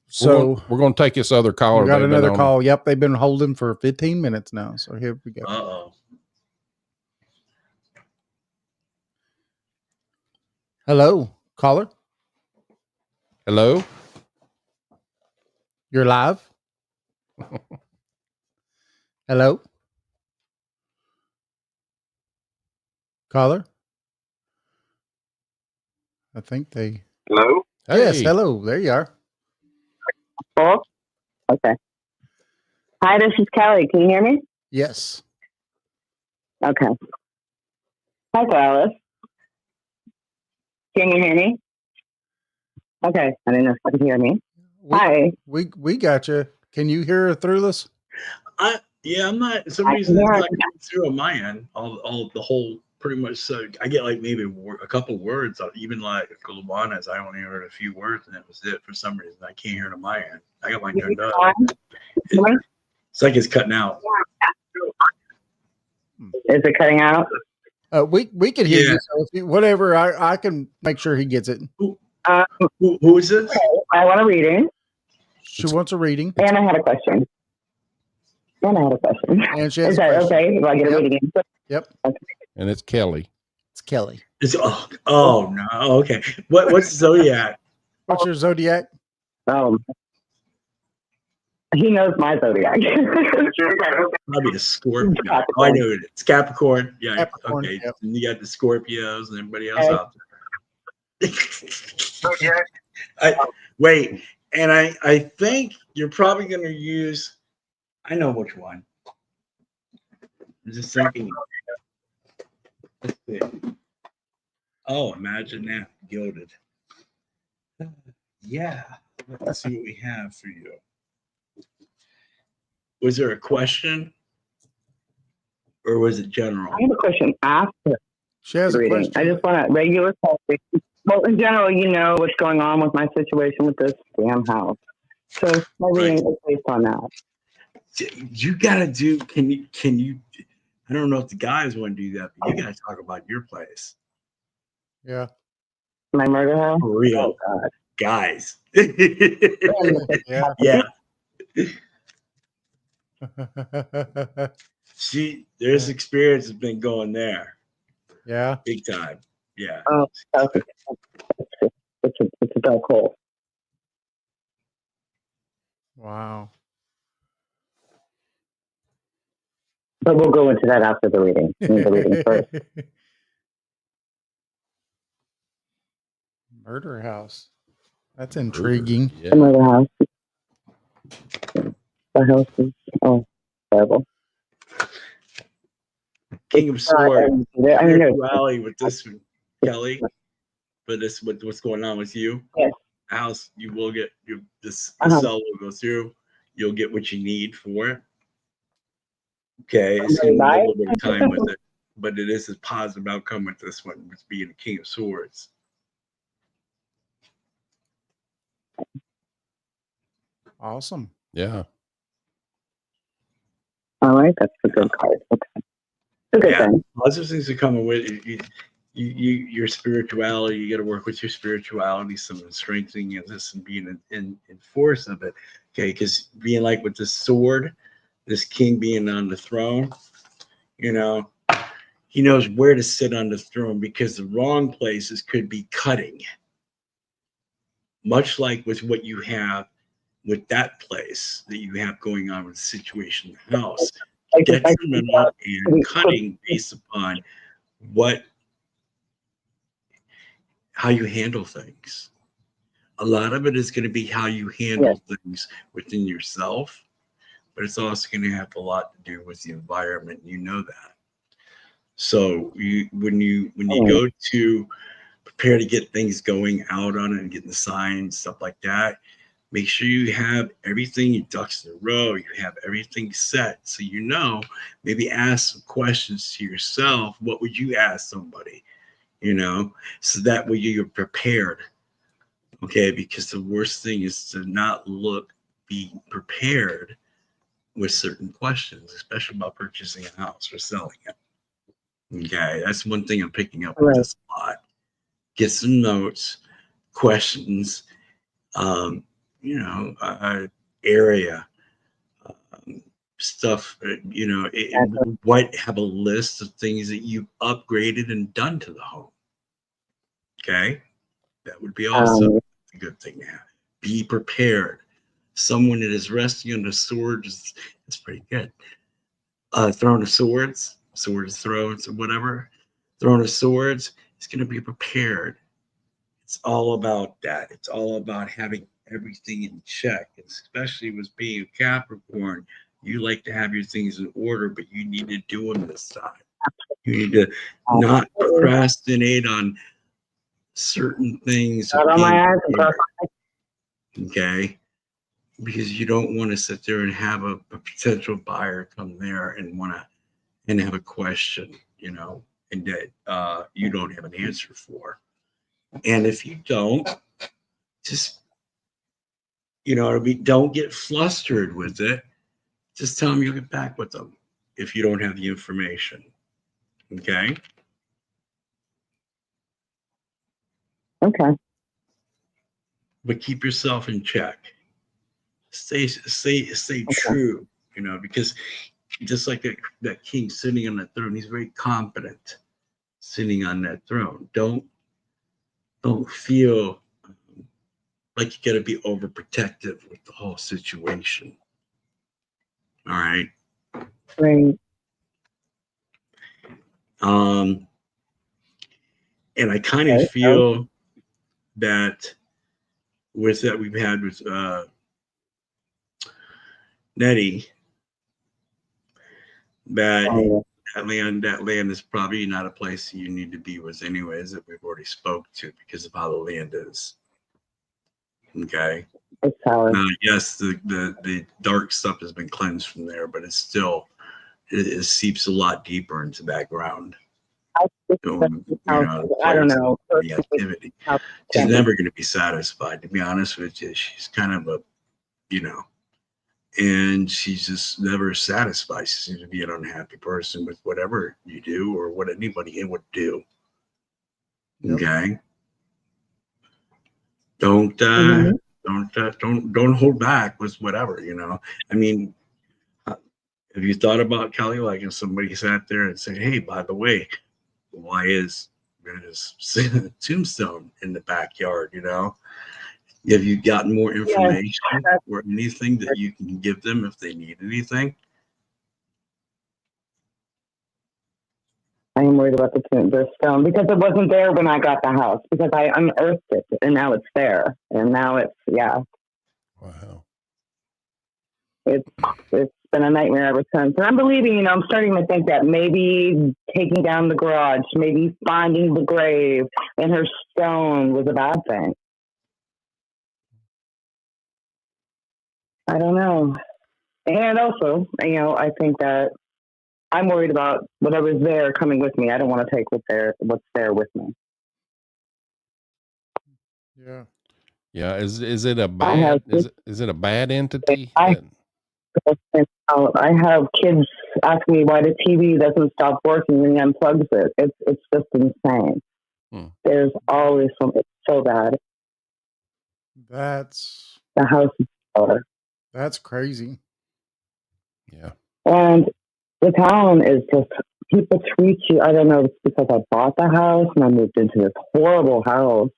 So we're going to take this other caller. We got another call. Yep. They've been holding for 15 minutes now. So here we go. Uh-oh. Hello, caller. Hello. You're live. Hello. Caller. I think they. Hello. Hey. Yes. Hello. There you are. Oh, okay. Hi, this is Kelly. Can you hear me? Yes. Okay. Hi, Thrullas. Can you hear me? Okay. I didn't know if you could hear me. Hi. We got you. Can you hear Thrullas? Yeah, I'm not. For some reason, it's not coming through on my end. All the whole pretty much. So I get like maybe a couple words. Even like Luana's, I only heard a few words, and that was it. For some reason, I can't hear it on my end. I got mine turned up. It's like it's cutting out. Is it cutting out? We can hear you. So if you, whatever, I can make sure he gets it. Who is this? I want a reading. She wants a reading. And I had a question. And she has is that okay? Do I get a reading? Yep. Okay. And it's Kelly. It's Kelly. Oh no. Okay. What's zodiac? What's your zodiac? He knows my zodiac. Probably a Scorpio. I know it. It's Capricorn. Yeah. Capricorn, Okay. Yep. And you got the Scorpios and everybody else out there. Wait, and I think you're probably going to use. I know which one. I'm just thinking. Let's see. Oh, imagine that. Gilded. Yeah. Let's see what we have for you. Was there a question? Or was it general? I have a question after. She has a question. I just want a regular question. Well, in general, you know what's going on with my situation with this damn house. So my reading is based on that. You gotta do. Can you? I don't know if the guys want to do that, but you gotta talk about your place. Yeah. My murder house. For real, oh, God. Guys. Yeah. Yeah. There's experience has been going there. Yeah. Big time. Yeah. Oh, okay. It's a dark hole. Wow. But we'll go into that after the reading. The reading first. Murder house. That's intriguing. Yeah. The murder house. The house is terrible. King of Swords. I mean, rally with this one, Kelly. But this what's going on with you. Yes. House, you will get the cell will go through. You'll get what you need for it. Okay, it's going to be a little bit of time with it, but it is a positive outcome with this one, with being a King of Swords. Awesome. Yeah. All right, that's a good card. Okay. It's a good thing. Lots of things are coming with you. Your spirituality. You got to work with your spirituality, some strengthening of this and being in force of it. Okay, because being like with this sword, this king being on the throne, he knows where to sit on the throne because the wrong places could be cutting. much like with what you have with that place that you have going on with the situation in the house, detrimental and cutting based upon how you handle things. A lot of it is going to be how you handle things within yourself, but it's also going to have a lot to do with the environment. You know that. So when you go to prepare to get things going out on it and getting the signs, stuff like that, make sure you have everything, your ducks in a row, you have everything set. So maybe ask some questions to yourself. What would you ask somebody? So that way you're prepared. Okay, because the worst thing is to not be prepared with certain questions, especially about purchasing a house or selling it. Okay, that's one thing I'm picking up with this a lot. Get some notes, questions, area, stuff, have a list of things that you've upgraded and done to the home. Okay, that would be also a good thing to have. Be prepared. Someone that is resting on the sword is pretty good. Throne of swords, thrones, or whatever. Throne of swords is going to be prepared. It's all about that. It's all about having everything in check, especially with being a Capricorn. You like to have your things in order, but you need to do them this time. You need to not procrastinate on certain things. Okay, because you don't want to sit there and have a potential buyer come there and have a question, and that you don't have an answer for. And if you don't, just don't get flustered with it. Just tell them you'll get back with them if you don't have the information. Okay. Okay. But keep yourself in check. Stay true, because just like that king sitting on that throne, he's very confident sitting on that throne. Don't feel like you got to be overprotective with the whole situation. All right. Right. And I kind of feel that with that we've had with Nettie, that land is probably not a place you need to be with anyways, that we've already spoke to because of how the land is. Okay. Now, yes, the dark stuff has been cleansed from there, but it's still it seeps a lot deeper into that ground. I don't know. The activity. She's never going to be satisfied, to be honest with you. She's kind of and she's just never satisfied. She seems to be an unhappy person with whatever you do or what anybody would do. Yep. Okay. Don't hold back with whatever, I mean, have you thought about, Kelly, like if somebody sat there and said, hey, by the way, why is there's a tombstone in the backyard? Have you gotten more information or anything that you can give them if they need anything? I am worried about the stone because it wasn't there when I got the house, because I unearthed it and now it's there. And now it's, Wow. It's been a nightmare ever since. And I'm believing, I'm starting to think that maybe taking down the garage, maybe finding the grave and her stone was a bad thing. I don't know. And also, I think that I'm worried about whatever's there coming with me. I don't want to take what's there with me. Yeah. Yeah. Is it a bad is it a bad entity? I have kids ask me why the TV doesn't stop working when he unplugs it. It's just insane. There's always something so bad. That's the house is color. That's crazy. Yeah. And the town is just, people treat you, I don't know, it's because I bought the house and I moved into this horrible house.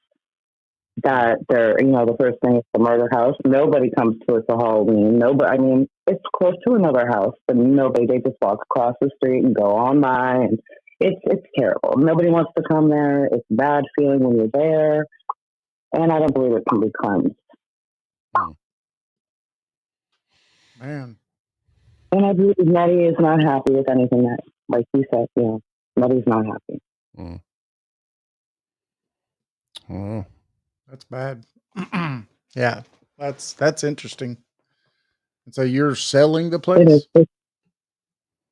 that they're, the first thing is the murder house. Nobody comes to us for Halloween. Nobody, I mean, it's close to another house, but nobody, they just walk across the street and go on by, and it's terrible. Nobody wants to come there. It's a bad feeling when you're there, and I don't believe it can be cleansed. Man. And I believe Nettie is not happy with anything that, like you said, Nettie's not happy. That's bad. Yeah, that's interesting. And so you're selling the place?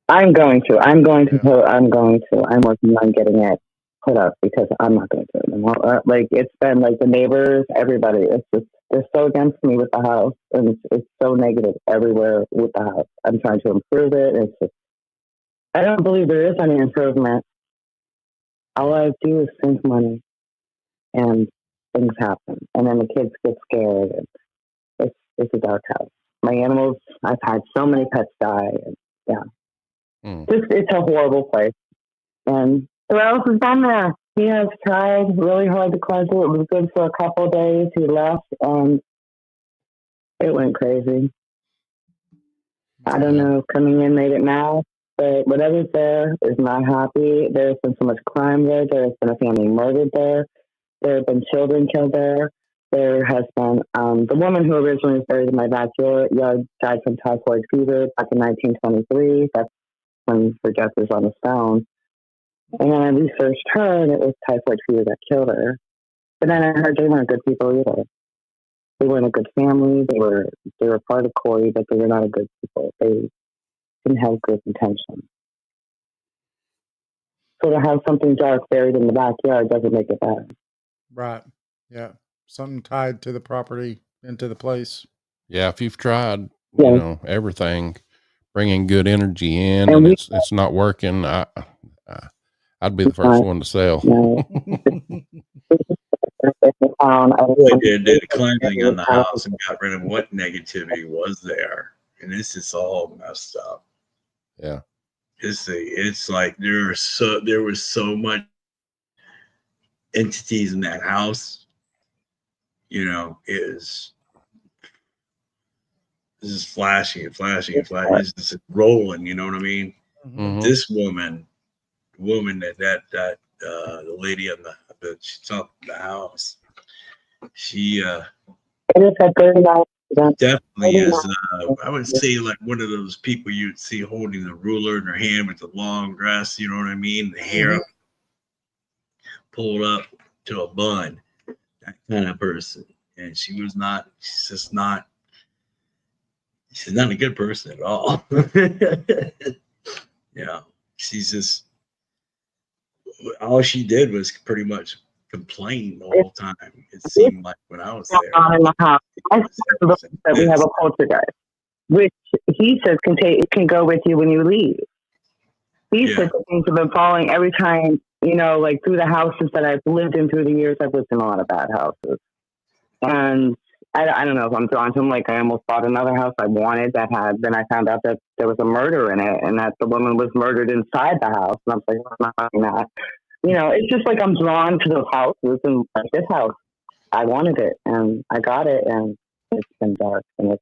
I'm going to. I'm working on getting it put up because I'm not going to do it anymore. Like, it's been like the neighbors, everybody. It's just, they're so against me with the house, and it's so negative everywhere with the house. I'm trying to improve it. It's just, I don't believe there is any improvement. All I do is sink money, and things happen, and then the kids get scared. And it's a dark house. My animals, I've had so many pets die, and it's a horrible place. And Thrullas has been there. He has tried really hard to cleanse it. It was good for a couple of days. He left, and it went crazy. I don't know. Coming in made it mad, but whatever's there is not happy. There's been so much crime there. There has been a family murdered there. There have been children killed there. There has been the woman who originally was buried in my backyard died from typhoid fever back in 1923. That's when her death was on the stone. And then I researched her, and it was typhoid fever that killed her. But then I heard they weren't good people either. They weren't a good family. They were part of Corey, but they were not a good people. They didn't have good intentions. So to have something dark buried in the backyard doesn't make it bad. Right. Yeah. Something tied to the property and to the place. Yeah. If you've tried, everything, bringing good energy in, and it's not working, I'd be the first one to sell. Boy, did a cleansing on the house and got rid of what negativity was there, and this is all messed up. Yeah, it's like there was so much entities in that house. This is flashing and flashing and flashing. It's just rolling. You know what I mean? Mm-hmm. This woman that the lady on the top of the house, she definitely is. I would say like one of those people you'd see holding the ruler in her hand with the long dress. You know what I mean? The hair pulled up to a bun. That kind of person. And she's not a good person at all. She's just, all she did was pretty much complain the whole time. It seemed like when I was there. In the house. I that we have a poltergeist, which he says can go with you when you leave. These types of things have been following every time, like through the houses that I've lived in through the years. I've lived in a lot of bad houses. And I don't know if I'm drawn to them. Like, I almost bought another house I wanted then I found out that there was a murder in it, and that the woman was murdered inside the house. And I'm like, I'm not buying that. It's just like I'm drawn to those houses, and like this house, I wanted it, and I got it, and it's been dark, and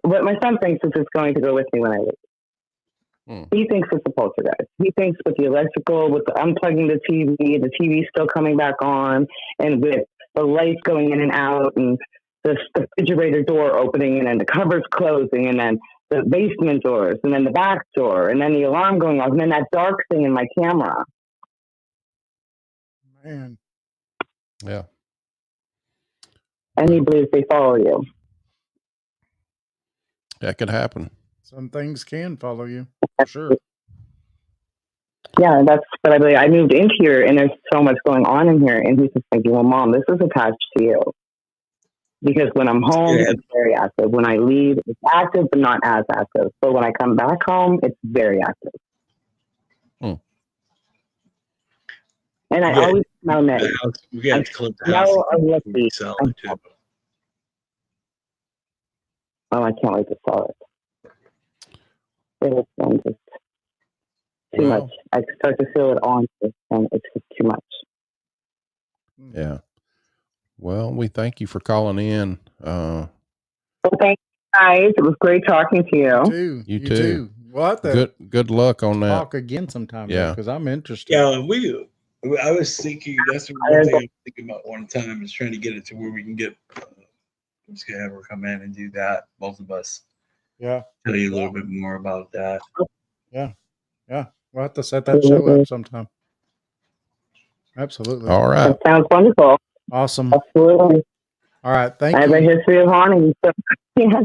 what my son thinks is it's going to go with me when I leave. He thinks it's a poltergeist. He thinks with the electrical, with the unplugging the TV still coming back on, and with the lights going in and out, and the refrigerator door opening, and then the cupboards closing, and then the basement doors, and then the back door, and then the alarm going off, and then that dark thing in my camera. Man. Yeah. And he believes they follow you. That could happen. Some things can follow you, for sure. Yeah, that's what I believe. I moved into here, and there's so much going on in here, and he's just thinking, well, Mom, this is attached to you. Because when I'm home, it's very active. When I leave, it's active, but not as active. But when I come back home, it's very active. And I always smell Nettie. We got to clip the house. Oh, I can't wait to sell it. It's just too much. I start to feel it on, and it's just too much. Yeah. Well, we thank you for calling in. Well, thank you guys. It was great talking to you. You too. We'll have to Good luck on that. talk again sometime. Yeah. Because I'm interested. Yeah, I was thinking that's one thing I was thinking about one time is trying to get it to where we can get. I'm just gonna have her come in and do that. Both of us. Yeah. Tell you a little bit more about that. Yeah. We'll have to set that show up sometime. Absolutely. All right. That sounds wonderful. Awesome. Absolutely. All right. Thank I have a you. history of haunting. So, yes.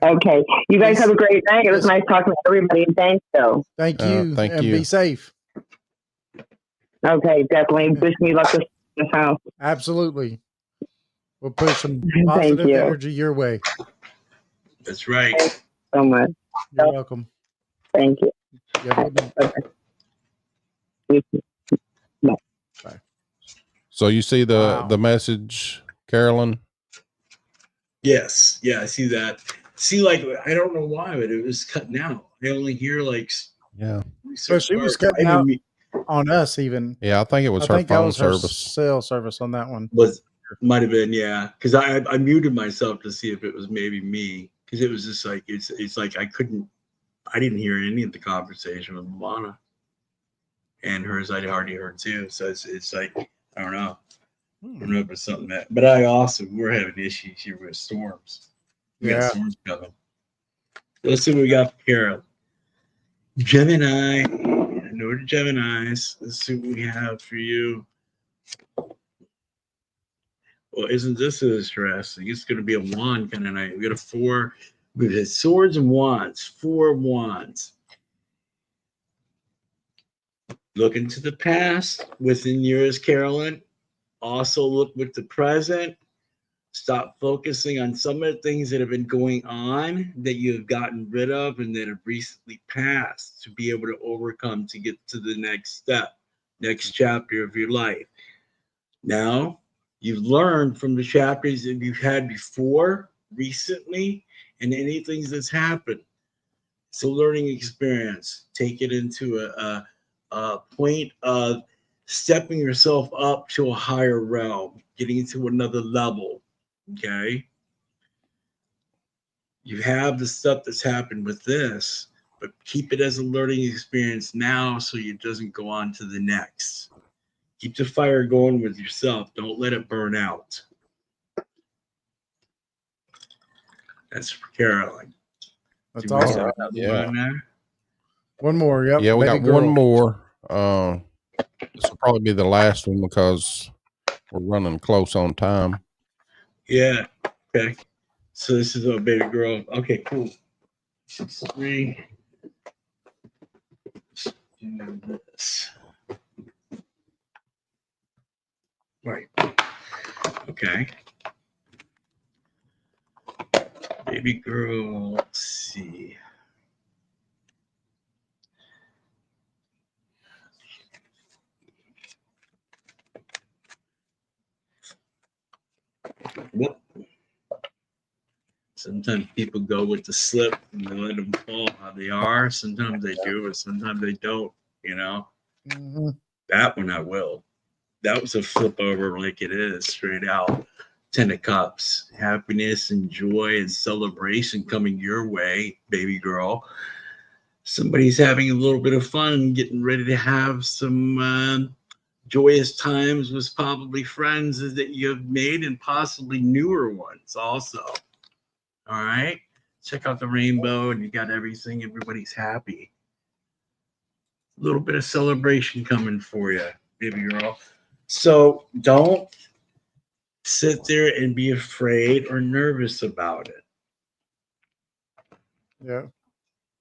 Okay. You guys have a great night. It was nice talking to everybody. And thanks, though. Thank you. Thank and you. Be safe. Okay. Definitely. Wish me luck in this house. Absolutely. We'll push some positive you. energy your way. That's right. Thanks so much. You're welcome. Thank you. You have a good night. Okay. You too. So you see Wow. the message, Carolyn? Yes. Yeah, I see that. See, like I don't know why, but it was cutting out. I only hear like Yeah. So she was cutting out on us even. Yeah, I think it was her that phone was her service. cell service on that one. Might have been, yeah, because I muted myself to see if it was maybe me, because it was just like it's like I didn't hear any of the conversation with Lana, and hers I hardly heard too. So it's like I don't know if it's something that. But we're having issues here with storms. We got storms coming. Let's see what we got for Carol. Gemini, I know the Geminis. Let's see what we have for you. Well, isn't this interesting? It's going to be a wand kind of night. We got a 4. We've had swords and wands. 4 wands. Look into the past within yours, Carolyn. Also look with the present. Stop focusing on some of the things that have been going on that you have gotten rid of and that have recently passed to be able to overcome to get to the next step, next chapter of your life. Now, you've learned from the chapters that you've had before, recently, and anything that's happened. It's a learning experience. Take it into a point of stepping yourself up to a higher realm, getting into another level. Okay? You have the stuff that's happened with this, but keep it as a learning experience now so it doesn't go on to the next. Keep the fire going with yourself. Don't let it burn out. That's for Caroline. That's awesome. Yeah. One more. Yep. Yeah, we Baby got girl. one more. This will probably be the last one because we're running close on time. Yeah. Okay. So this is a baby girl. Okay, cool. 6'3". Let's do this. Right. Okay. Baby girl, let's see. Whoop. Sometimes people go with the slip and they let them fall how they are. Sometimes they do, but sometimes they don't, you know. Mm-hmm. That one I will. That was a flip over like it is, straight out. 10 of Cups. Happiness and joy and celebration coming your way, baby girl. Somebody's having a little bit of fun, getting ready to have some joyous times with probably friends that you have made and possibly newer ones also. All right. Check out the rainbow and you got everything. Everybody's happy. A little bit of celebration coming for you, baby girl. So don't sit there and be afraid or nervous about it. Yeah.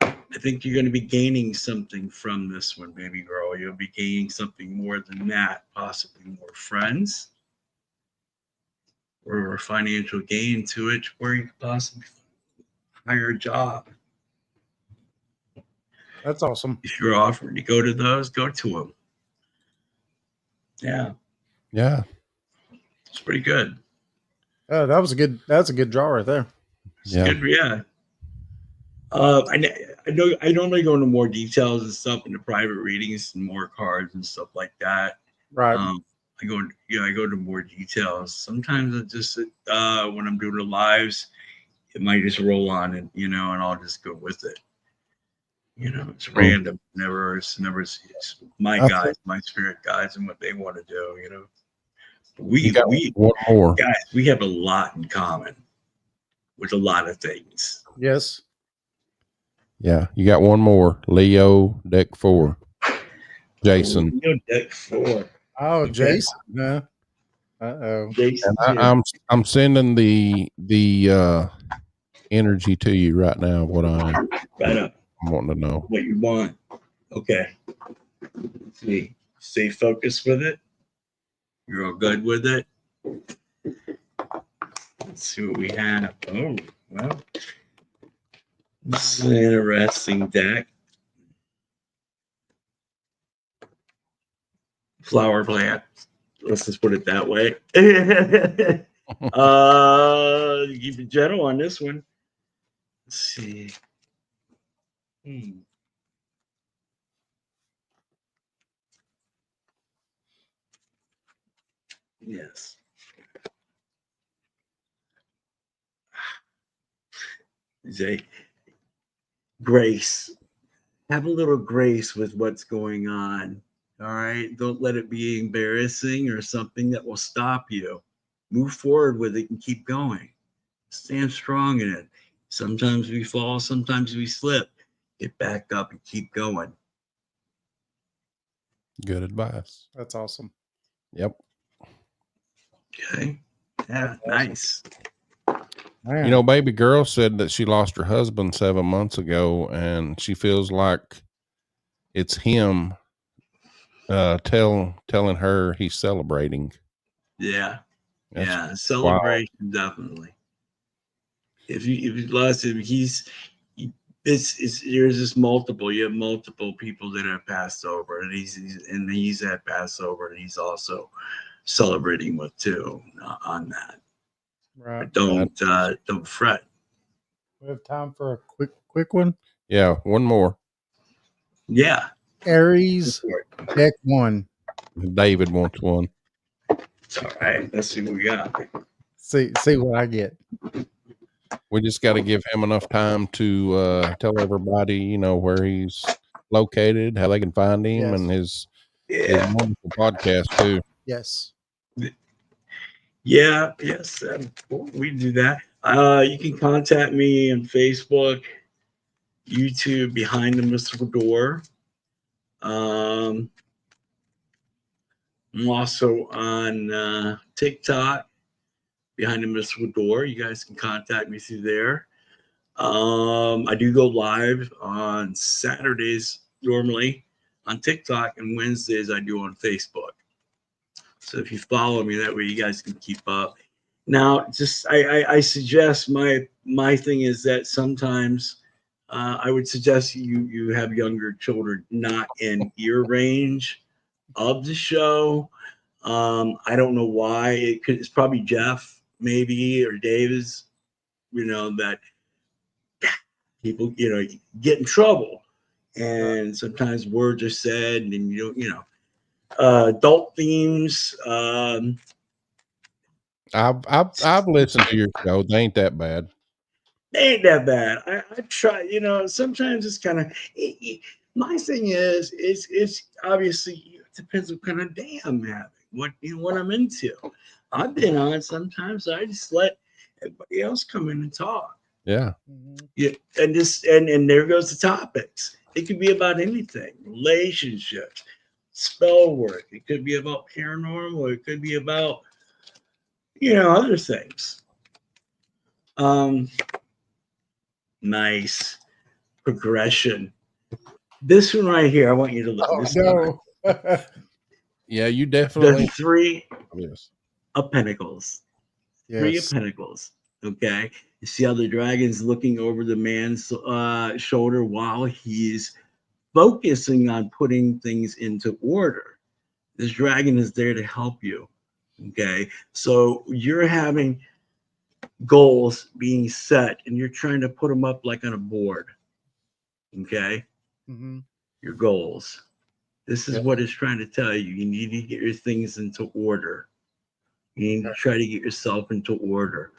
I think you're going to be gaining something from this one, baby girl. You'll be gaining something more than that, possibly more friends or a financial gain to it, where you could possibly hire a job. That's awesome. If you're offering to go to those, go to them. Yeah. Yeah. It's pretty good. That's a good draw right there. It's good, yeah. I know I normally go into more details and stuff in the private readings and more cards and stuff like that. Right. I go to more details. Sometimes I just when I'm doing the lives, it might just roll on and and I'll just go with it. It's random. It's my guys, my spirit guides, and what they want to do. We one more. guys, we have a lot in common with a lot of things. Yes. Yeah, you got one more. Leo, deck 4. Jason. Leo, deck 4. Oh, Okay. Jason. No. Uh-oh. Jason. And I'm sending the energy to you right now. What I'm wanting to know. What you want. Okay. Let's see. Stay focused with it. You're all good with it. Let's see what we have. Oh, well. This is an interesting deck. Flower plant. Let's just put it that way. Keep it gentle on this one. Let's see. Yes. Say grace. Have a little grace with what's going on. All right. Don't let it be embarrassing or something that will stop you. Move forward with it and keep going. Stand strong in it. Sometimes we fall, sometimes we slip. Get back up and keep going. Good advice. That's awesome. Yep. Okay. Yeah, nice. Man. Baby girl said that she lost her husband 7 months ago, and she feels like it's him telling her he's celebrating. Yeah. Celebration, definitely. If you lost him, there's just multiple. You have multiple people that have passed over, and he's had passed over, and he's also celebrating with too on that. Right. But don't fret. We have time for a quick one. Yeah, one more. Yeah. Aries, deck 1. David wants one. It's all right. Let's see what we got. See what I get. We just got to give him enough time to tell everybody, where he's located, how they can find him, and his wonderful podcast too. Yes. Yeah. Yes. We do that. You can contact me on Facebook, YouTube, Behind the Mystical Door. I'm also on TikTok, Behind the Mystical Door. You guys can contact me through there. I do go live on Saturdays normally on TikTok, and Wednesdays I do on Facebook. So if you follow me, that way you guys can keep up. Now, just I suggest my thing is that sometimes I would suggest you have younger children not in ear range of the show. I don't know why. It's probably Jeff, maybe, or Davis. That people get in trouble, and sometimes words are said, and adult themes. I've listened to your show. They ain't that bad. They ain't that bad. I try. Sometimes it's kind of. My thing is it's obviously it depends what kind of day I'm having. What I'm into. I've been on. Sometimes I just let everybody else come in and talk. Yeah. Yeah, and there goes the topics. It could be about anything, relationships, spell work. It could be about paranormal. It could be about other things. Nice progression. This one right here, I want you to look. Yeah, you definitely. The 3 yes. of Pentacles. Yes. 3 of Pentacles. Okay. You see how the dragon's looking over the man's shoulder while he's focusing on putting things into order. This dragon is there to help you. Okay. So you're having goals being set and you're trying to put them up like on a board. Okay. Mm-hmm. Your goals. This is what it's trying to tell you. You need to get your things into order. You need to try to get yourself into order.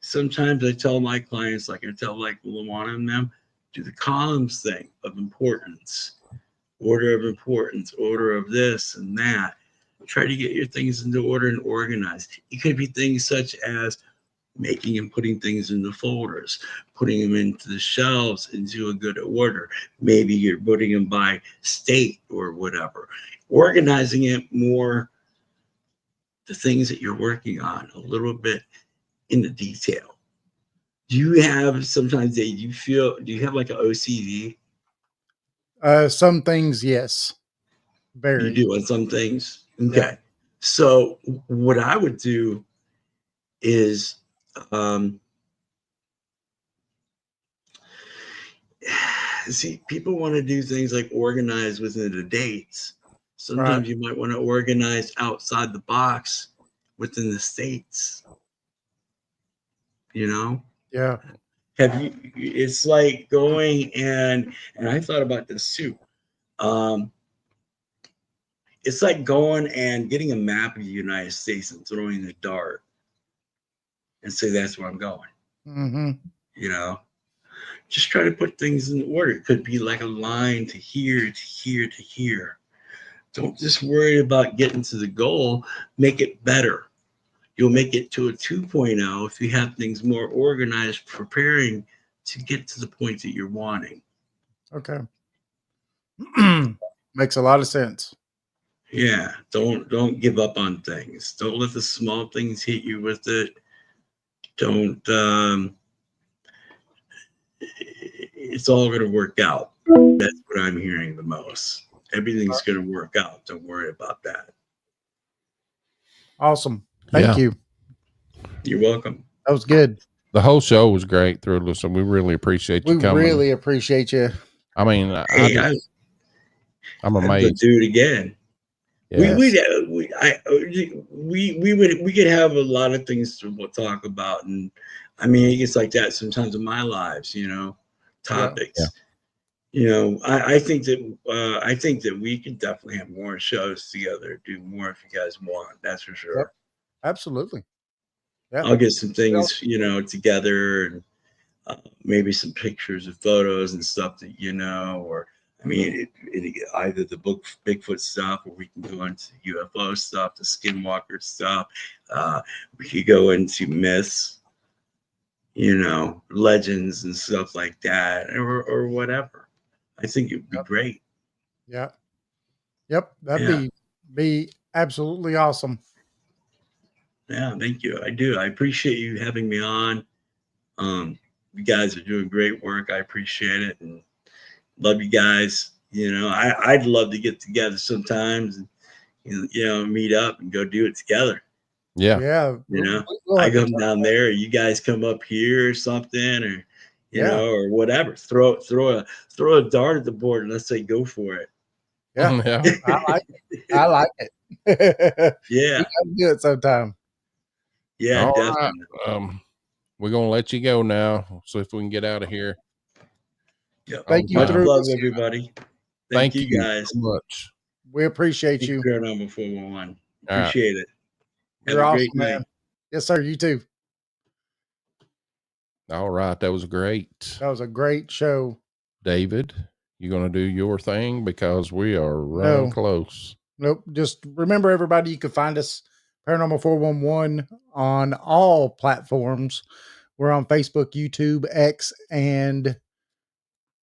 Sometimes I tell my clients, like I tell like Luana and them, do the columns thing of importance, order of importance, order of this and that. Try to get your things into order and organized. It could be things such as making and putting things into folders, putting them into the shelves into a good order. Maybe you're putting them by state or whatever. Organizing it more, the things that you're working on a little bit in the detail. Do you have sometimes, Dave, do you have like an OCD? Some things, yes. Very. You do on some things? Okay. Yeah. So what I would do is, see, people want to do things like organize within the dates. Sometimes you might want to organize outside the box within the states. You know? Yeah. It's like going and I thought about this too. It's like going and getting a map of the United States and throwing a dart and say, that's where I'm going. Mm-hmm. You know, just try to put things in order. It could be like a line to here, to here, to here. Don't just worry about getting to the goal. Make it better. You'll make it to a 2.0 if you have things more organized, preparing to get to the point that you're wanting. Okay. Makes a lot of sense. Yeah. Don't give up on things. Don't let the small things hit you with it. Don't, it's all going to work out. That's what I'm hearing the most. Everything's going to work out. Don't worry about that. Awesome. Thank you. You're welcome. That was good. The whole show was great, Thrullas, and we really appreciate you coming. We really appreciate you. I mean, I'm amazed. I'd do it again. Yes. We could have a lot of things to talk about, and I mean, it gets like that sometimes in my lives, you know, topics. Yeah. You know, I think that we could definitely have more shows together, do more if you guys want. That's for sure. Yep. Absolutely. Yeah. I'll get some things, you know, together, and maybe some pictures and photos and stuff that, you know, or I mean, either the Bigfoot stuff, or we can go into UFO stuff, the Skinwalker stuff. We could go into myths, you know, legends and stuff like that, or whatever. I think it would be great. Yeah. Yep. That'd be absolutely awesome. Yeah, thank you. I do. I appreciate you having me on. You guys are doing great work. I appreciate it, and love you guys. You know, I'd love to get together sometimes and, you know, meet up and go do it together. Yeah. Yeah. You know, I come down there, you guys come up here or something, or, you know, or whatever. Throw a dart at the board and let's say go for it. Yeah. Yeah. I like it. Yeah. You gotta do it sometime. Yeah, All definitely. right. We're gonna let you go now. So if we can get out of here. Yeah. Thank you. Much love, everybody. Thank you guys so much. We appreciate you. Paranormal 411. All right. Appreciate it. Have You're a awesome, great night. man. Yes, sir. You too. All right. That was great. That was a great show. David, you gonna do your thing because we are running close. Nope. Just remember, everybody, you can find us Paranormal 411 on all platforms. We're on Facebook, YouTube, X, and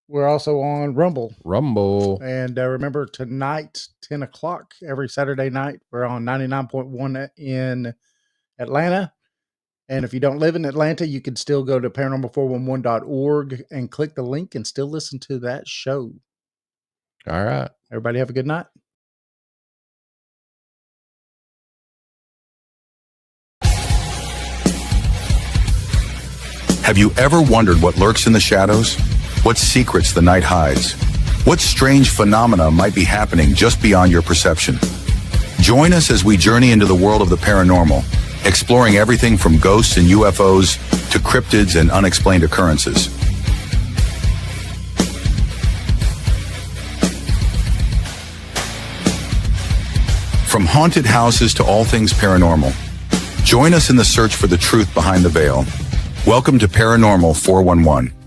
we're also on Rumble. And remember, tonight, 10 o'clock, every Saturday night, we're on 99.1 in Atlanta. And if you don't live in Atlanta, you can still go to paranormal411.org and click the link and still listen to that show. All right. Everybody have a good night. Have you ever wondered what lurks in the shadows? What secrets the night hides? What strange phenomena might be happening just beyond your perception? Join us as we journey into the world of the paranormal, exploring everything from ghosts and UFOs to cryptids and unexplained occurrences. From haunted houses to all things paranormal. Join us in the search for the truth behind the veil. Welcome to Paranormal 411.